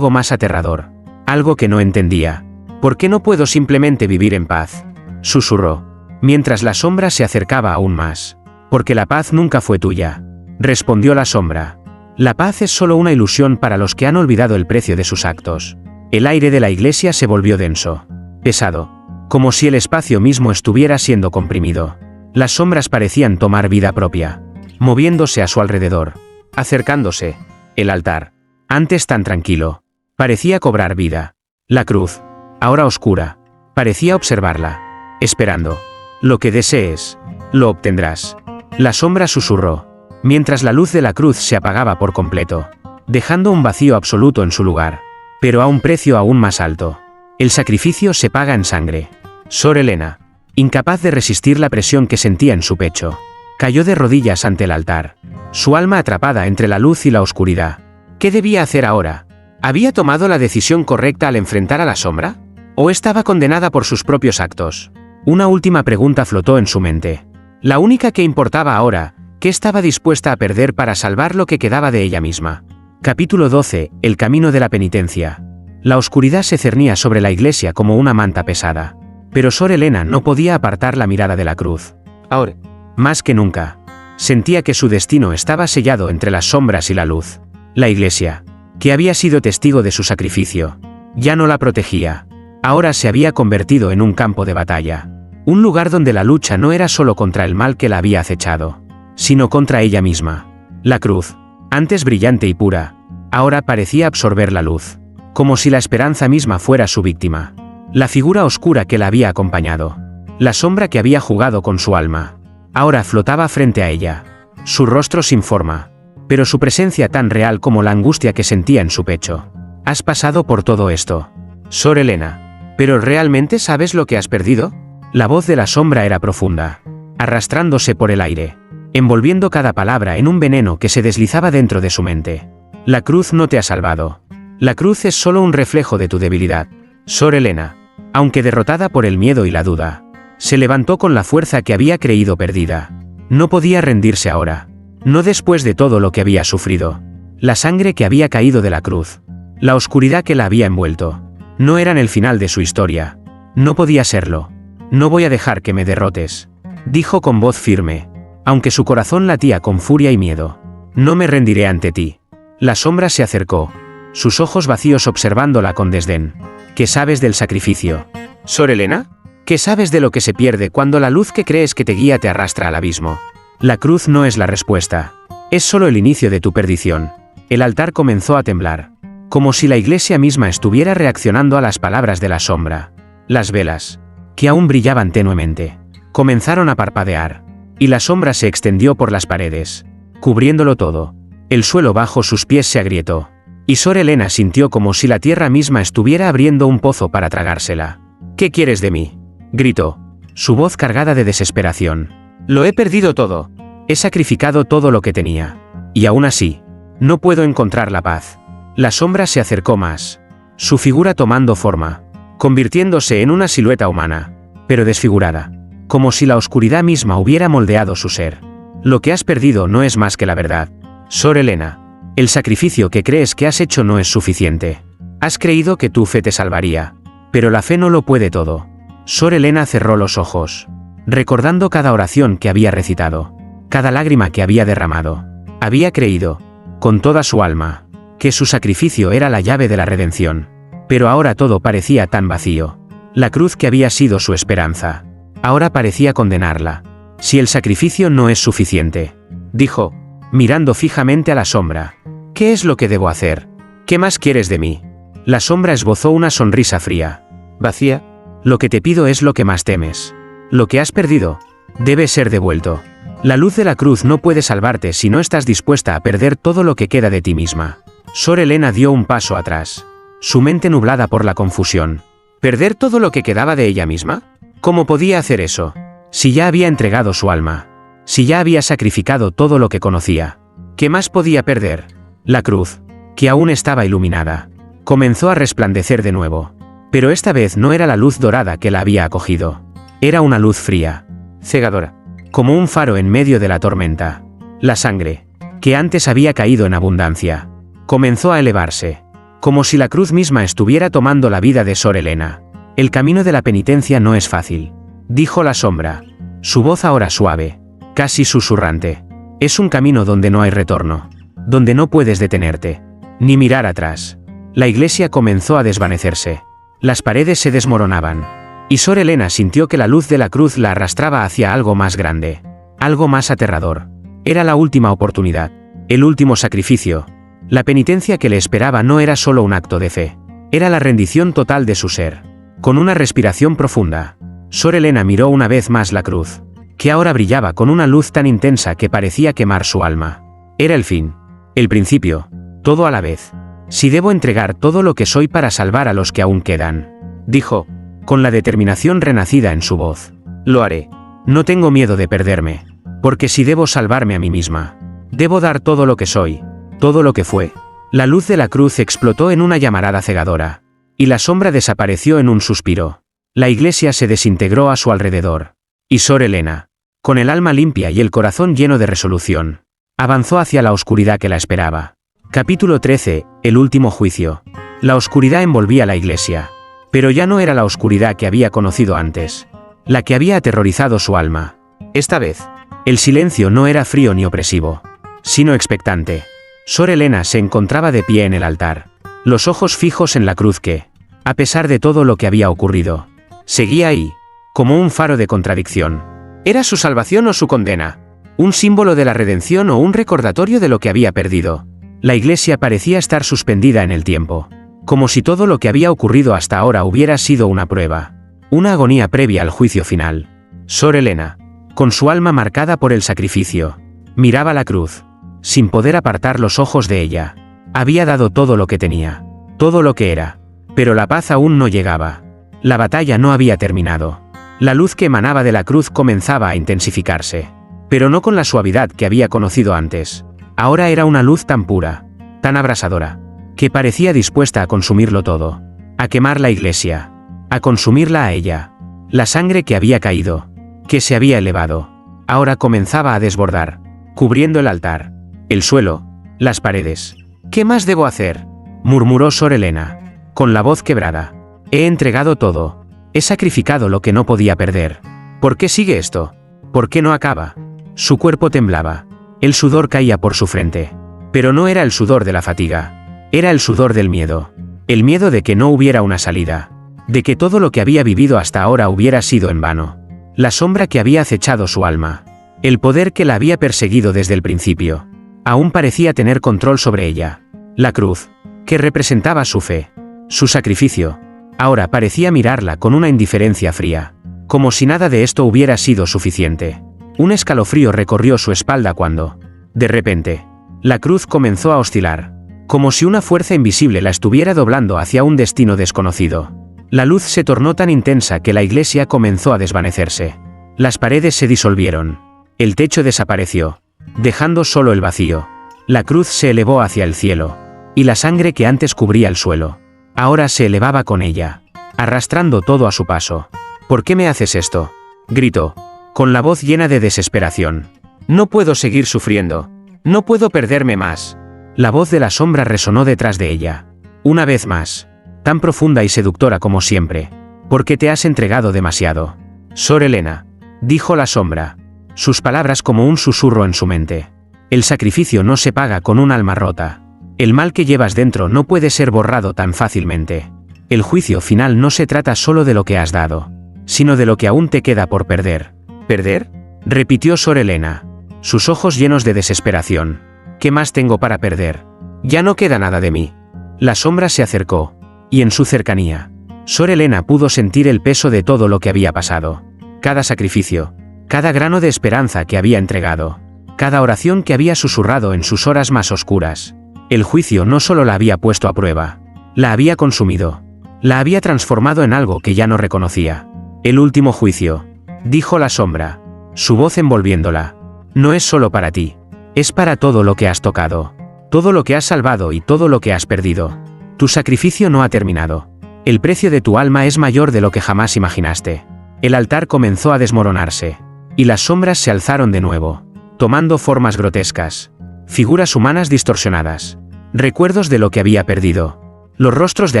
Speaker 1: aterrador. Algo que no entendía. ¿Por qué no puedo simplemente vivir en paz?, susurró, mientras la sombra se acercaba aún más. Porque la paz nunca fue tuya, respondió la sombra. La paz es solo una ilusión para los que han olvidado el precio de sus actos. El aire de la iglesia se volvió denso, pesado, como si el espacio mismo estuviera siendo comprimido. Las sombras parecían tomar vida propia, moviéndose a su alrededor, acercándose. El altar, antes tan tranquilo, parecía cobrar vida. La cruz, ahora oscura, parecía observarla, esperando. Lo que desees, lo obtendrás. La sombra susurró, mientras la luz de la cruz se apagaba por completo, dejando un vacío absoluto en su lugar, pero a un precio aún más alto. El sacrificio se paga en sangre. Sor Helena, incapaz de resistir la presión que sentía en su pecho, cayó de rodillas ante el altar, su alma atrapada entre la luz y la oscuridad. ¿Qué debía hacer ahora? ¿Había tomado la decisión correcta al enfrentar a la sombra? ¿O estaba condenada por sus propios actos? Una última pregunta flotó en su mente. La única que importaba ahora, ¿qué estaba dispuesta a perder para salvar lo que quedaba de ella misma? Capítulo 12. El camino de la penitencia. La oscuridad se cernía sobre la iglesia como una manta pesada. Pero Sor Helena no podía apartar la mirada de la cruz.
Speaker 2: Ahora.
Speaker 1: Más que nunca. Sentía que su destino estaba sellado entre las sombras y la luz. La iglesia, que había sido testigo de su sacrificio, ya no la protegía. Ahora se había convertido en un campo de batalla. Un lugar donde la lucha no era solo contra el mal que la había acechado, sino contra ella misma. La cruz, antes brillante y pura, ahora parecía absorber la luz, como si la esperanza misma fuera su víctima. La figura oscura que la había acompañado, la sombra que había jugado con su alma, ahora flotaba frente a ella, su rostro sin forma, pero su presencia tan real como la angustia que sentía en su pecho. ¿Has pasado por todo esto, Sor Helena? ¿Pero realmente sabes lo que has perdido? La voz de la sombra era profunda, arrastrándose por el aire, envolviendo cada palabra en un veneno que se deslizaba dentro de su mente. La cruz no te ha salvado. La cruz es solo un reflejo de tu debilidad. Sor Helena, aunque derrotada por el miedo y la duda, se levantó con la fuerza que había creído perdida. No podía rendirse ahora. No después de todo lo que había sufrido. La sangre que había caído de la cruz, la oscuridad que la había envuelto, no eran el final de su historia. No podía serlo. No voy a dejar que me derrotes, dijo con voz firme, aunque su corazón latía con furia y miedo. No me rendiré ante ti. La sombra se acercó, sus ojos vacíos observándola con desdén. ¿Qué sabes del sacrificio, Sor Helena? ¿Qué sabes de lo que se pierde cuando la luz que crees que te guía te arrastra al abismo? La cruz no es la respuesta. Es solo el inicio de tu perdición. El altar comenzó a temblar, como si la iglesia misma estuviera reaccionando a las palabras de la sombra. Las velas, que aún brillaban tenuemente, comenzaron a parpadear, y la sombra se extendió por las paredes, cubriéndolo todo. El suelo bajo sus pies se agrietó, y Sor Helena sintió como si la tierra misma estuviera abriendo un pozo para tragársela. ¿Qué quieres de mí?, gritó, su voz cargada de desesperación. Lo he perdido todo. He sacrificado todo lo que tenía. Y aún así, no puedo encontrar la paz. La sombra se acercó más, su figura tomando forma, convirtiéndose en una silueta humana, pero desfigurada, como si la oscuridad misma hubiera moldeado su ser. Lo que has perdido no es más que la verdad, Sor Helena. El sacrificio que crees que has hecho no es suficiente. Has creído que tu fe te salvaría, pero la fe no lo puede todo. Sor Helena cerró los ojos, recordando cada oración que había recitado, cada lágrima que había derramado. Había creído, con toda su alma, que su sacrificio era la llave de la redención. Pero ahora todo parecía tan vacío. La cruz que había sido su esperanza, ahora parecía condenarla. Si el sacrificio no es suficiente, dijo, mirando fijamente a la sombra, ¿qué es lo que debo hacer? ¿Qué más quieres de mí? La sombra esbozó una sonrisa fría, vacía. Lo que te pido es lo que más temes. Lo que has perdido debe ser devuelto. La luz de la cruz no puede salvarte si no estás dispuesta a perder todo lo que queda de ti misma. Sor Helena dio un paso atrás, su mente nublada por la confusión. ¿Perder todo lo que quedaba de ella misma? ¿Cómo podía hacer eso? Si ya había entregado su alma, si ya había sacrificado todo lo que conocía, ¿qué más podía perder? La cruz, que aún estaba iluminada, comenzó a resplandecer de nuevo. Pero esta vez no era la luz dorada que la había acogido. Era una luz fría, cegadora, como un faro en medio de la tormenta. La sangre, que antes había caído en abundancia, comenzó a elevarse, como si la cruz misma estuviera tomando la vida de Sor Helena. El camino de la penitencia no es fácil, dijo la sombra, su voz ahora suave, casi susurrante. Es un camino donde no hay retorno, donde no puedes detenerte, ni mirar atrás. La iglesia comenzó a desvanecerse. Las paredes se desmoronaban, y Sor Helena sintió que la luz de la cruz la arrastraba hacia algo más grande, algo más aterrador. Era la última oportunidad, el último sacrificio. La penitencia que le esperaba no era solo un acto de fe, era la rendición total de su ser. Con una respiración profunda, Sor Helena miró una vez más la cruz. que ahora brillaba con una luz tan intensa que parecía quemar su alma. Era el fin. El principio. Todo a la vez. Si debo entregar todo lo que soy para salvar a los que aún quedan, dijo, con la determinación renacida en su voz. Lo haré. No tengo miedo de perderme. Porque si debo salvarme a mí misma, debo dar todo lo que soy, todo lo que fue. La luz de la cruz explotó en una llamarada cegadora, y la sombra desapareció en un suspiro. La iglesia se desintegró a su alrededor. Y Sor Helena, con el alma limpia y el corazón lleno de resolución, avanzó hacia la oscuridad que la esperaba. Capítulo 13. El último juicio. La oscuridad envolvía la iglesia. Pero ya no era la oscuridad que había conocido antes, la que había aterrorizado su alma. Esta vez, el silencio no era frío ni opresivo, sino expectante. Sor Helena se encontraba de pie en el altar, los ojos fijos en la cruz que, a pesar de todo lo que había ocurrido, seguía ahí, como un faro de contradicción. ¿Era su salvación o su condena? ¿Un símbolo de la redención o un recordatorio de lo que había perdido? La iglesia parecía estar suspendida en el tiempo, como si todo lo que había ocurrido hasta ahora hubiera sido una prueba, una agonía previa al juicio final. Sor Helena, con su alma marcada por el sacrificio, miraba la cruz, sin poder apartar los ojos de ella. Había dado todo lo que tenía, todo lo que era, pero la paz aún no llegaba. La batalla no había terminado. La luz que emanaba de la cruz comenzaba a intensificarse, pero no con la suavidad que había conocido antes. Ahora era una luz tan pura, tan abrasadora, que parecía dispuesta a consumirlo todo, a quemar la iglesia, a consumirla a ella. La sangre que había caído, que se había elevado, ahora comenzaba a desbordar, cubriendo el altar, el suelo, las paredes. ¿Qué más debo hacer?, murmuró Sor Helena, con la voz quebrada. He entregado todo, he sacrificado lo que no podía perder. ¿Por qué sigue esto? ¿Por qué no acaba? Su cuerpo temblaba, el sudor caía por su frente. Pero no era el sudor de la fatiga, era el sudor del miedo. El miedo de que no hubiera una salida, de que todo lo que había vivido hasta ahora hubiera sido en vano. La sombra que había acechado su alma, el poder que la había perseguido desde el principio, aún parecía tener control sobre ella. La cruz, que representaba su fe, su sacrificio, ahora parecía mirarla con una indiferencia fría, como si nada de esto hubiera sido suficiente. Un escalofrío recorrió su espalda cuando, de repente, la cruz comenzó a oscilar, como si una fuerza invisible la estuviera doblando hacia un destino desconocido. La luz se tornó tan intensa que la iglesia comenzó a desvanecerse. Las paredes se disolvieron. El techo desapareció, dejando solo el vacío. La cruz se elevó hacia el cielo, y la sangre que antes cubría el suelo, ahora se elevaba con ella, arrastrando todo a su paso. ¿Por qué me haces esto?, gritó, con la voz llena de desesperación. No puedo seguir sufriendo. No puedo perderme más. La voz de la sombra resonó detrás de ella. Una vez más, tan profunda y seductora como siempre. ¿Por qué te has entregado demasiado? Sor Helena, dijo la sombra, sus palabras como un susurro en su mente. El sacrificio no se paga con un alma rota. El mal que llevas dentro no puede ser borrado tan fácilmente. El juicio final no se trata solo de lo que has dado, sino de lo que aún te queda por perder. ¿Perder?, repitió Sor Helena, sus ojos llenos de desesperación. ¿Qué más tengo para perder? Ya no queda nada de mí. La sombra se acercó, y en su cercanía, Sor Helena pudo sentir el peso de todo lo que había pasado. Cada sacrificio, cada grano de esperanza que había entregado, cada oración que había susurrado en sus horas más oscuras. El juicio no solo la había puesto a prueba, la había consumido, la había transformado en algo que ya no reconocía. El último juicio, dijo la sombra, su voz envolviéndola, no es solo para ti, es para todo lo que has tocado, todo lo que has salvado y todo lo que has perdido. Tu sacrificio no ha terminado. El precio de tu alma es mayor de lo que jamás imaginaste. El altar comenzó a desmoronarse, y las sombras se alzaron de nuevo, tomando formas grotescas, figuras humanas distorsionadas, recuerdos de lo que había perdido. Los rostros de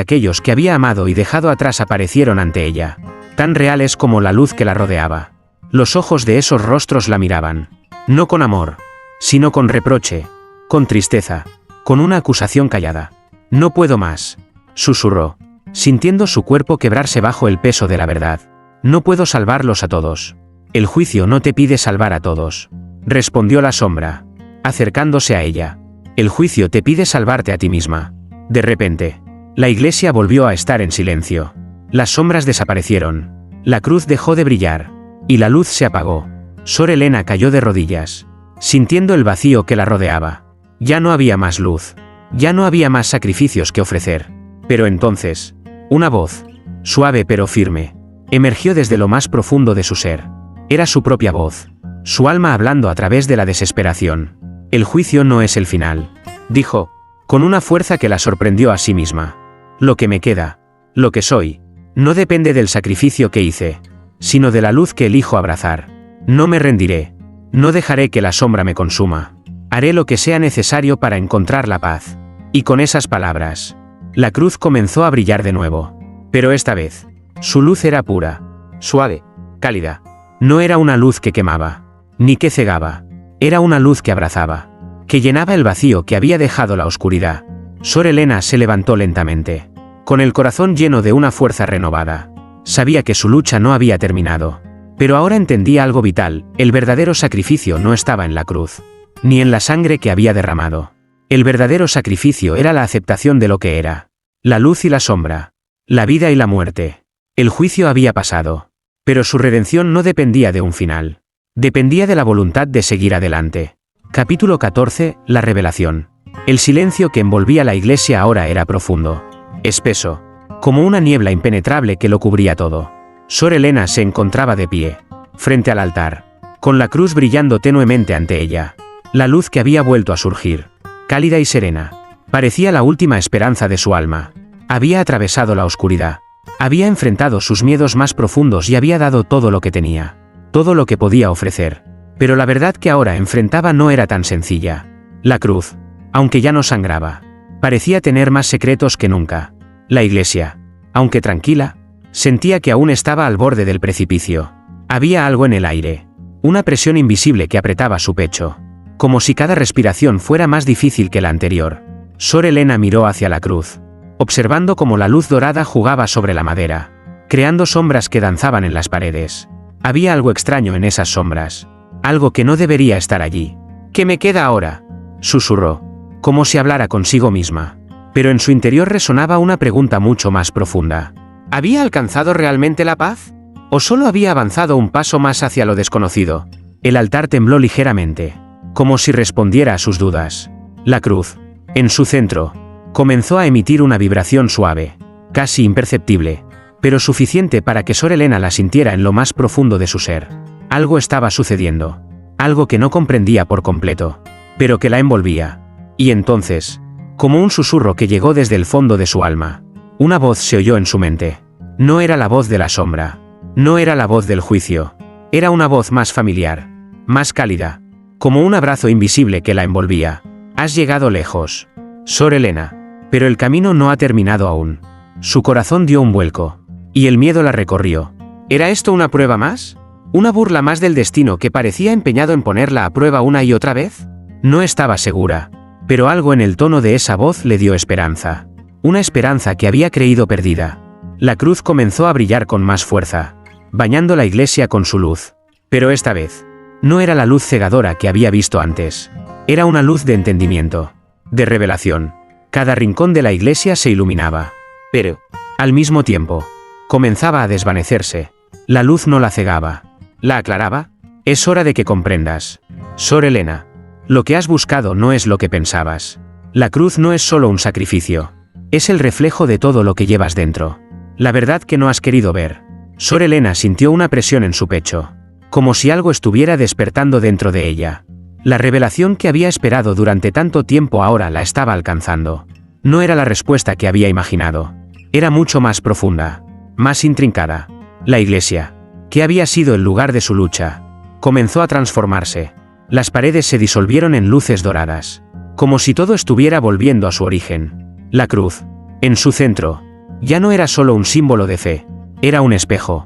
Speaker 1: aquellos que había amado y dejado atrás aparecieron ante ella, tan reales como la luz que la rodeaba. Los ojos de esos rostros la miraban, no con amor, sino con reproche, con tristeza, con una acusación callada. No puedo más, susurró, sintiendo su cuerpo quebrarse bajo el peso de la verdad. No puedo salvarlos a todos. El juicio no te pide salvar a todos, respondió la sombra, acercándose a ella. El juicio te pide salvarte a ti misma. De repente, la iglesia volvió a estar en silencio. Las sombras desaparecieron, la cruz dejó de brillar, y la luz se apagó. Sor Elena cayó de rodillas, sintiendo el vacío que la rodeaba. Ya no había más luz. Ya no había más sacrificios que ofrecer. Pero entonces, una voz, suave pero firme, emergió desde lo más profundo de su ser. Era su propia voz, su alma hablando a través de la desesperación. El juicio no es el final, dijo, con una fuerza que la sorprendió a sí misma. Lo que me queda, lo que soy, no depende del sacrificio que hice, sino de la luz que elijo abrazar. No me rendiré, no dejaré que la sombra me consuma. Haré lo que sea necesario para encontrar la paz. Y con esas palabras, la cruz comenzó a brillar de nuevo. Pero esta vez, su luz era pura, suave, cálida. No era una luz que quemaba, ni que cegaba. Era una luz que abrazaba, que llenaba el vacío que había dejado la oscuridad. Sor Elena se levantó lentamente, con el corazón lleno de una fuerza renovada. Sabía que su lucha no había terminado. Pero ahora entendía algo vital: el verdadero sacrificio no estaba en la cruz, ni en la sangre que había derramado. El verdadero sacrificio era la aceptación de lo que era. La luz y la sombra, la vida y la muerte. El juicio había pasado, pero su redención no dependía de un final. Dependía de la voluntad de seguir adelante. Capítulo 14. La revelación. El silencio que envolvía la iglesia ahora era profundo, espeso, como una niebla impenetrable que lo cubría todo. Sor Elena se encontraba de pie, frente al altar, con la cruz brillando tenuemente ante ella. La luz que había vuelto a surgir, cálida y serena, parecía la última esperanza de su alma. Había atravesado la oscuridad, había enfrentado sus miedos más profundos y había dado todo lo que tenía, todo lo que podía ofrecer. Pero la verdad que ahora enfrentaba no era tan sencilla. La cruz, aunque ya no sangraba, parecía tener más secretos que nunca. La iglesia, aunque tranquila, sentía que aún estaba al borde del precipicio. Había algo en el aire, una presión invisible que apretaba su pecho, como si cada respiración fuera más difícil que la anterior. Sor Elena miró hacia la cruz, observando cómo la luz dorada jugaba sobre la madera, creando sombras que danzaban en las paredes. Había algo extraño en esas sombras, algo que no debería estar allí. ¿Qué me queda ahora?, susurró, como si hablara consigo misma. Pero en su interior resonaba una pregunta mucho más profunda. ¿Había alcanzado realmente la paz? ¿O solo había avanzado un paso más hacia lo desconocido? El altar tembló ligeramente, como si respondiera a sus dudas. La cruz, en su centro, comenzó a emitir una vibración suave, casi imperceptible, pero suficiente para que Sor Elena la sintiera en lo más profundo de su ser. Algo estaba sucediendo, algo que no comprendía por completo, pero que la envolvía. Y entonces, como un susurro que llegó desde el fondo de su alma, una voz se oyó en su mente. No era la voz de la sombra, no era la voz del juicio, era una voz más familiar, más cálida, como un abrazo invisible que la envolvía. Has llegado lejos, Sor Elena, pero el camino no ha terminado aún. Su corazón dio un vuelco, y el miedo la recorrió. ¿Era esto una prueba más? ¿Una burla más del destino que parecía empeñado en ponerla a prueba una y otra vez? No estaba segura, pero algo en el tono de esa voz le dio esperanza. Una esperanza que había creído perdida. La cruz comenzó a brillar con más fuerza, bañando la iglesia con su luz. Pero esta vez, no era la luz cegadora que había visto antes. Era una luz de entendimiento, de revelación. Cada rincón de la iglesia se iluminaba. Pero, al mismo tiempo, comenzaba a desvanecerse. La luz no la cegaba, la aclaraba. Es hora de que comprendas, Sor Elena. Lo que has buscado no es lo que pensabas. La cruz no es solo un sacrificio. Es el reflejo de todo lo que llevas dentro. La verdad que no has querido ver. Sor Elena sintió una presión en su pecho, como si algo estuviera despertando dentro de ella. La revelación que había esperado durante tanto tiempo ahora la estaba alcanzando. No era la respuesta que había imaginado. Era mucho más profunda, más intrincada. La iglesia, que había sido el lugar de su lucha, comenzó a transformarse. Las paredes se disolvieron en luces doradas, como si todo estuviera volviendo a su origen. La cruz, en su centro, ya no era solo un símbolo de fe, era un espejo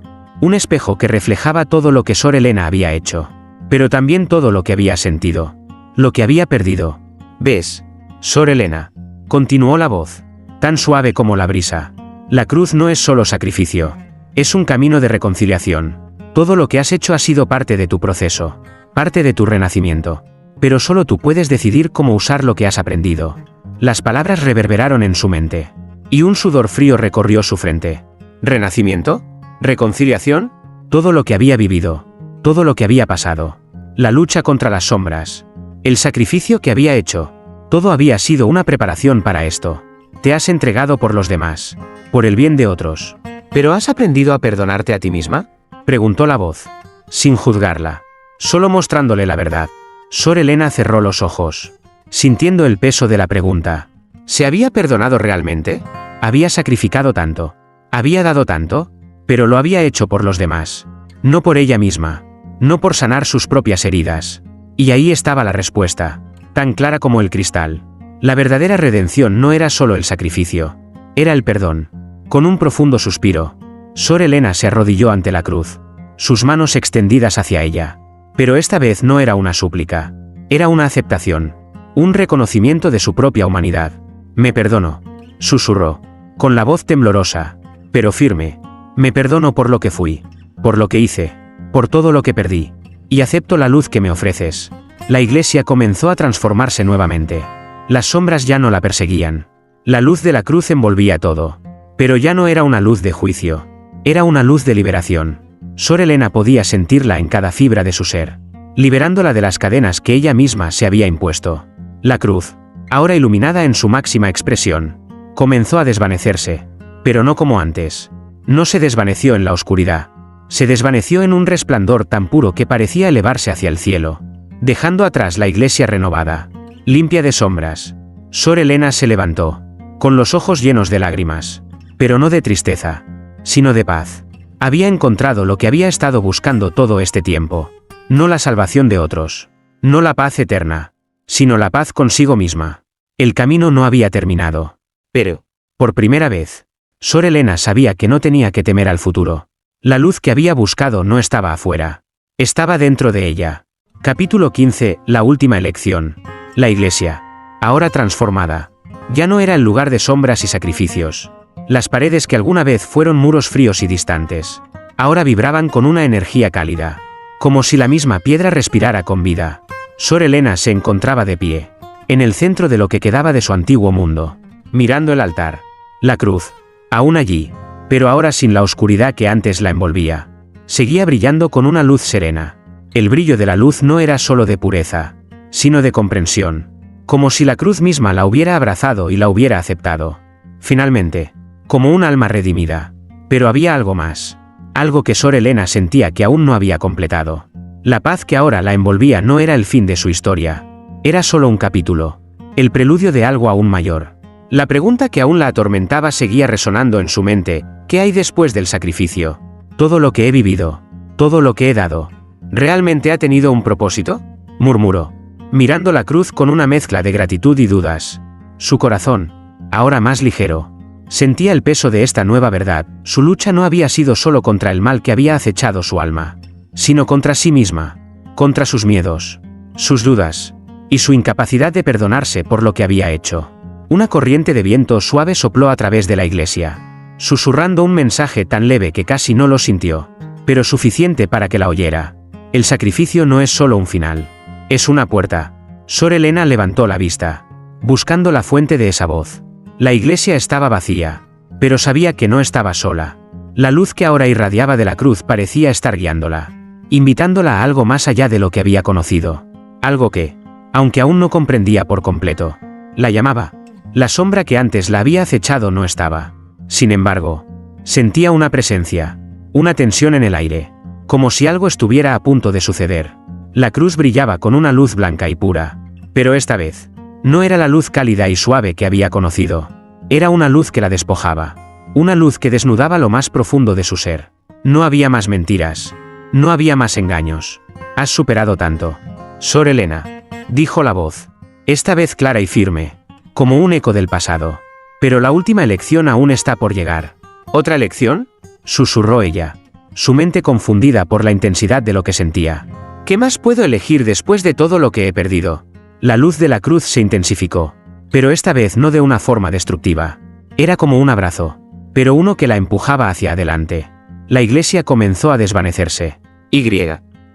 Speaker 1: que reflejaba todo lo que Sor Elena había hecho, pero también todo lo que había sentido, lo que había perdido. ¿Ves, Sor Elena?, continuó la voz, tan suave como la brisa. La cruz no es solo sacrificio, es un camino de reconciliación. Todo lo que has hecho ha sido parte de tu proceso, parte de tu renacimiento, pero solo tú puedes decidir cómo usar lo que has aprendido. Las palabras reverberaron en su mente, y un sudor frío recorrió su frente. ¿Renacimiento? ¿Reconciliación? Todo lo que había vivido, todo lo que había pasado, la lucha contra las sombras, el sacrificio que había hecho, todo había sido una preparación para esto. Te has entregado por los demás, por el bien de otros.
Speaker 2: ¿Pero has aprendido a perdonarte a ti misma?
Speaker 1: Preguntó la voz, sin juzgarla, solo mostrándole la verdad. Sor Helena cerró los ojos, sintiendo el peso de la pregunta.
Speaker 2: ¿Se había perdonado realmente?
Speaker 1: Había sacrificado tanto, había dado tanto, pero lo había hecho por los demás, no por ella misma, no por sanar sus propias heridas. Y ahí estaba la respuesta, tan clara como el cristal. La verdadera redención no era solo el sacrificio, era el perdón. Con un profundo suspiro, Sor Helena se arrodilló ante la cruz, sus manos extendidas hacia ella. Pero esta vez no era una súplica, era una aceptación, un reconocimiento de su propia humanidad. Me perdono, susurró, con la voz temblorosa, pero firme. Me perdono por lo que fui, por lo que hice, por todo lo que perdí, y acepto la luz que me ofreces. La iglesia comenzó a transformarse nuevamente. Las sombras ya no la perseguían. La luz de la cruz envolvía todo. Pero ya no era una luz de juicio, era una luz de liberación. Sor Helena podía sentirla en cada fibra de su ser, liberándola de las cadenas que ella misma se había impuesto. La cruz, ahora iluminada en su máxima expresión, comenzó a desvanecerse, pero no como antes. No se desvaneció en la oscuridad, se desvaneció en un resplandor tan puro que parecía elevarse hacia el cielo, dejando atrás la iglesia renovada, limpia de sombras. Sor Helena se levantó, con los ojos llenos de lágrimas, pero no de tristeza, sino de paz. Había encontrado lo que había estado buscando todo este tiempo, no la salvación de otros, no la paz eterna, sino la paz consigo misma. El camino no había terminado.
Speaker 2: Pero,
Speaker 1: por primera vez, Sor Helena sabía que no tenía que temer al futuro. La luz que había buscado no estaba afuera, estaba dentro de ella. Capítulo 15, la última elección. La iglesia, ahora transformada, ya no era el lugar de sombras y sacrificios. Las paredes que alguna vez fueron muros fríos y distantes, ahora vibraban con una energía cálida, como si la misma piedra respirara con vida. Sor Helena se encontraba de pie, en el centro de lo que quedaba de su antiguo mundo, mirando el altar, la cruz, aún allí, pero ahora sin la oscuridad que antes la envolvía. Seguía brillando con una luz serena. El brillo de la luz no era solo de pureza, sino de comprensión, como si la cruz misma la hubiera abrazado y la hubiera aceptado. Finalmente, como un alma redimida. Pero había algo más, algo que Sor Helena sentía que aún no había completado. La paz que ahora la envolvía no era el fin de su historia, era solo un capítulo, el preludio de algo aún mayor. La pregunta que aún la atormentaba seguía resonando en su mente: ¿qué hay después del sacrificio? Todo lo que he vivido, todo lo que he dado, ¿realmente ha tenido un propósito?, murmuró, mirando la cruz con una mezcla de gratitud y dudas. Su corazón, ahora más ligero, sentía el peso de esta nueva verdad. Su lucha no había sido solo contra el mal que había acechado su alma, sino contra sí misma, contra sus miedos, sus dudas, y su incapacidad de perdonarse por lo que había hecho. Una corriente de viento suave sopló a través de la iglesia, susurrando un mensaje tan leve que casi no lo sintió, pero suficiente para que la oyera. El sacrificio no es solo un final, es una puerta. Sor Helena levantó la vista, buscando la fuente de esa voz. La iglesia estaba vacía, pero sabía que no estaba sola. La luz que ahora irradiaba de la cruz parecía estar guiándola, invitándola a algo más allá de lo que había conocido. Algo que, aunque aún no comprendía por completo, la llamaba. La sombra que antes la había acechado no estaba. Sin embargo, sentía una presencia, una tensión en el aire, como si algo estuviera a punto de suceder. La cruz brillaba con una luz blanca y pura, pero esta vez, no era la luz cálida y suave que había conocido. Era una luz que la despojaba, una luz que desnudaba lo más profundo de su ser. No había más mentiras, no había más engaños. Has superado tanto, Sor Helena, dijo la voz, esta vez clara y firme, como un eco del pasado. Pero la última elección aún está por llegar.
Speaker 2: ¿Otra elección?,
Speaker 1: susurró ella, su mente confundida por la intensidad de lo que sentía.
Speaker 2: ¿Qué más puedo elegir después de todo lo que he perdido?
Speaker 1: La luz de la cruz se intensificó, pero esta vez no de una forma destructiva. Era como un abrazo, pero uno que la empujaba hacia adelante. La iglesia comenzó a desvanecerse.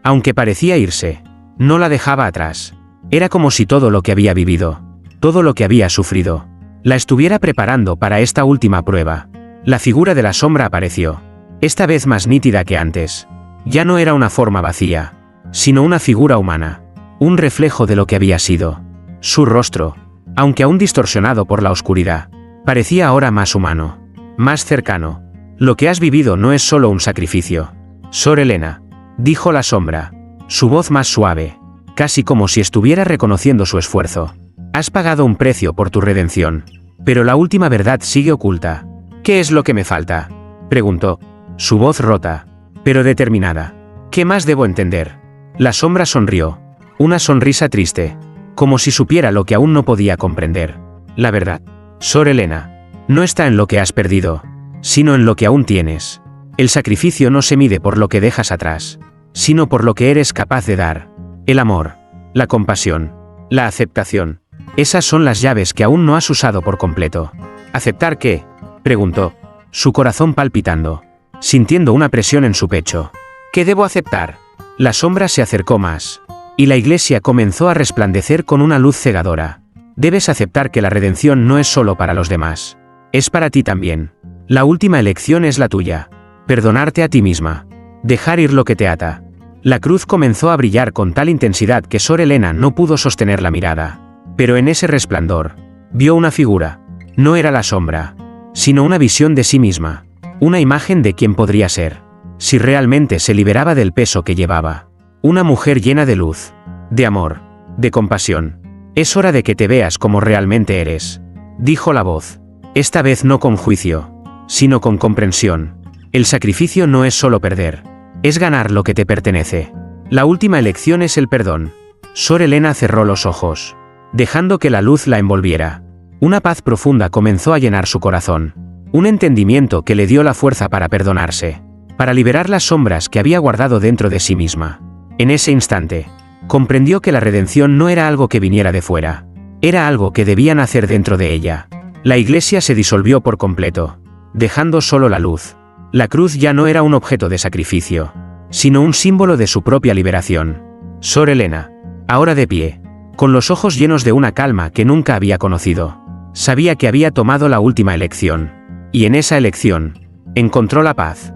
Speaker 1: Aunque parecía irse, no la dejaba atrás. Era como si todo lo que había vivido, todo lo que había sufrido, la estuviera preparando para esta última prueba. La figura de la sombra apareció, esta vez más nítida que antes. Ya no era una forma vacía, sino una figura humana, un reflejo de lo que había sido. Su rostro, aunque aún distorsionado por la oscuridad, parecía ahora más humano, más cercano. Lo que has vivido no es solo un sacrificio, Sor Helena, dijo la sombra, su voz más suave, casi como si estuviera reconociendo su esfuerzo. Has pagado un precio por tu redención, pero la última verdad sigue oculta. ¿Qué es lo que me falta?, preguntó, su voz rota, pero determinada. ¿Qué más debo entender? La sombra sonrió, una sonrisa triste, como si supiera lo que aún no podía comprender. La verdad, Sor Helena, no está en lo que has perdido, sino en lo que aún tienes. El sacrificio no se mide por lo que dejas atrás, sino por lo que eres capaz de dar. El amor, la compasión, la aceptación. Esas son las llaves que aún no has usado por completo. ¿Aceptar qué?, preguntó, su corazón palpitando, sintiendo una presión en su pecho. ¿Qué debo aceptar? La sombra se acercó más, y la iglesia comenzó a resplandecer con una luz cegadora. Debes aceptar que la redención no es solo para los demás. Es para ti también. La última elección es la tuya. Perdonarte a ti misma. Dejar ir lo que te ata. La cruz comenzó a brillar con tal intensidad que Sor Helena no pudo sostener la mirada. Pero en ese resplandor, vio una figura. No era la sombra, sino una visión de sí misma. Una imagen de quién podría ser, si realmente se liberaba del peso que llevaba. Una mujer llena de luz, de amor, de compasión. Es hora de que te veas como realmente eres, dijo la voz. Esta vez no con juicio, sino con comprensión. El sacrificio no es solo perder, es ganar lo que te pertenece. La última elección es el perdón. Sor Helena cerró los ojos, dejando que la luz la envolviera. Una paz profunda comenzó a llenar su corazón. Un entendimiento que le dio la fuerza para perdonarse, para liberar las sombras que había guardado dentro de sí misma. En ese instante, comprendió que la redención no era algo que viniera de fuera, era algo que debía nacer dentro de ella. La iglesia se disolvió por completo, dejando solo la luz. La cruz ya no era un objeto de sacrificio, sino un símbolo de su propia liberación. Sor Helena, ahora de pie, con los ojos llenos de una calma que nunca había conocido, sabía que había tomado la última elección, y en esa elección, encontró la paz.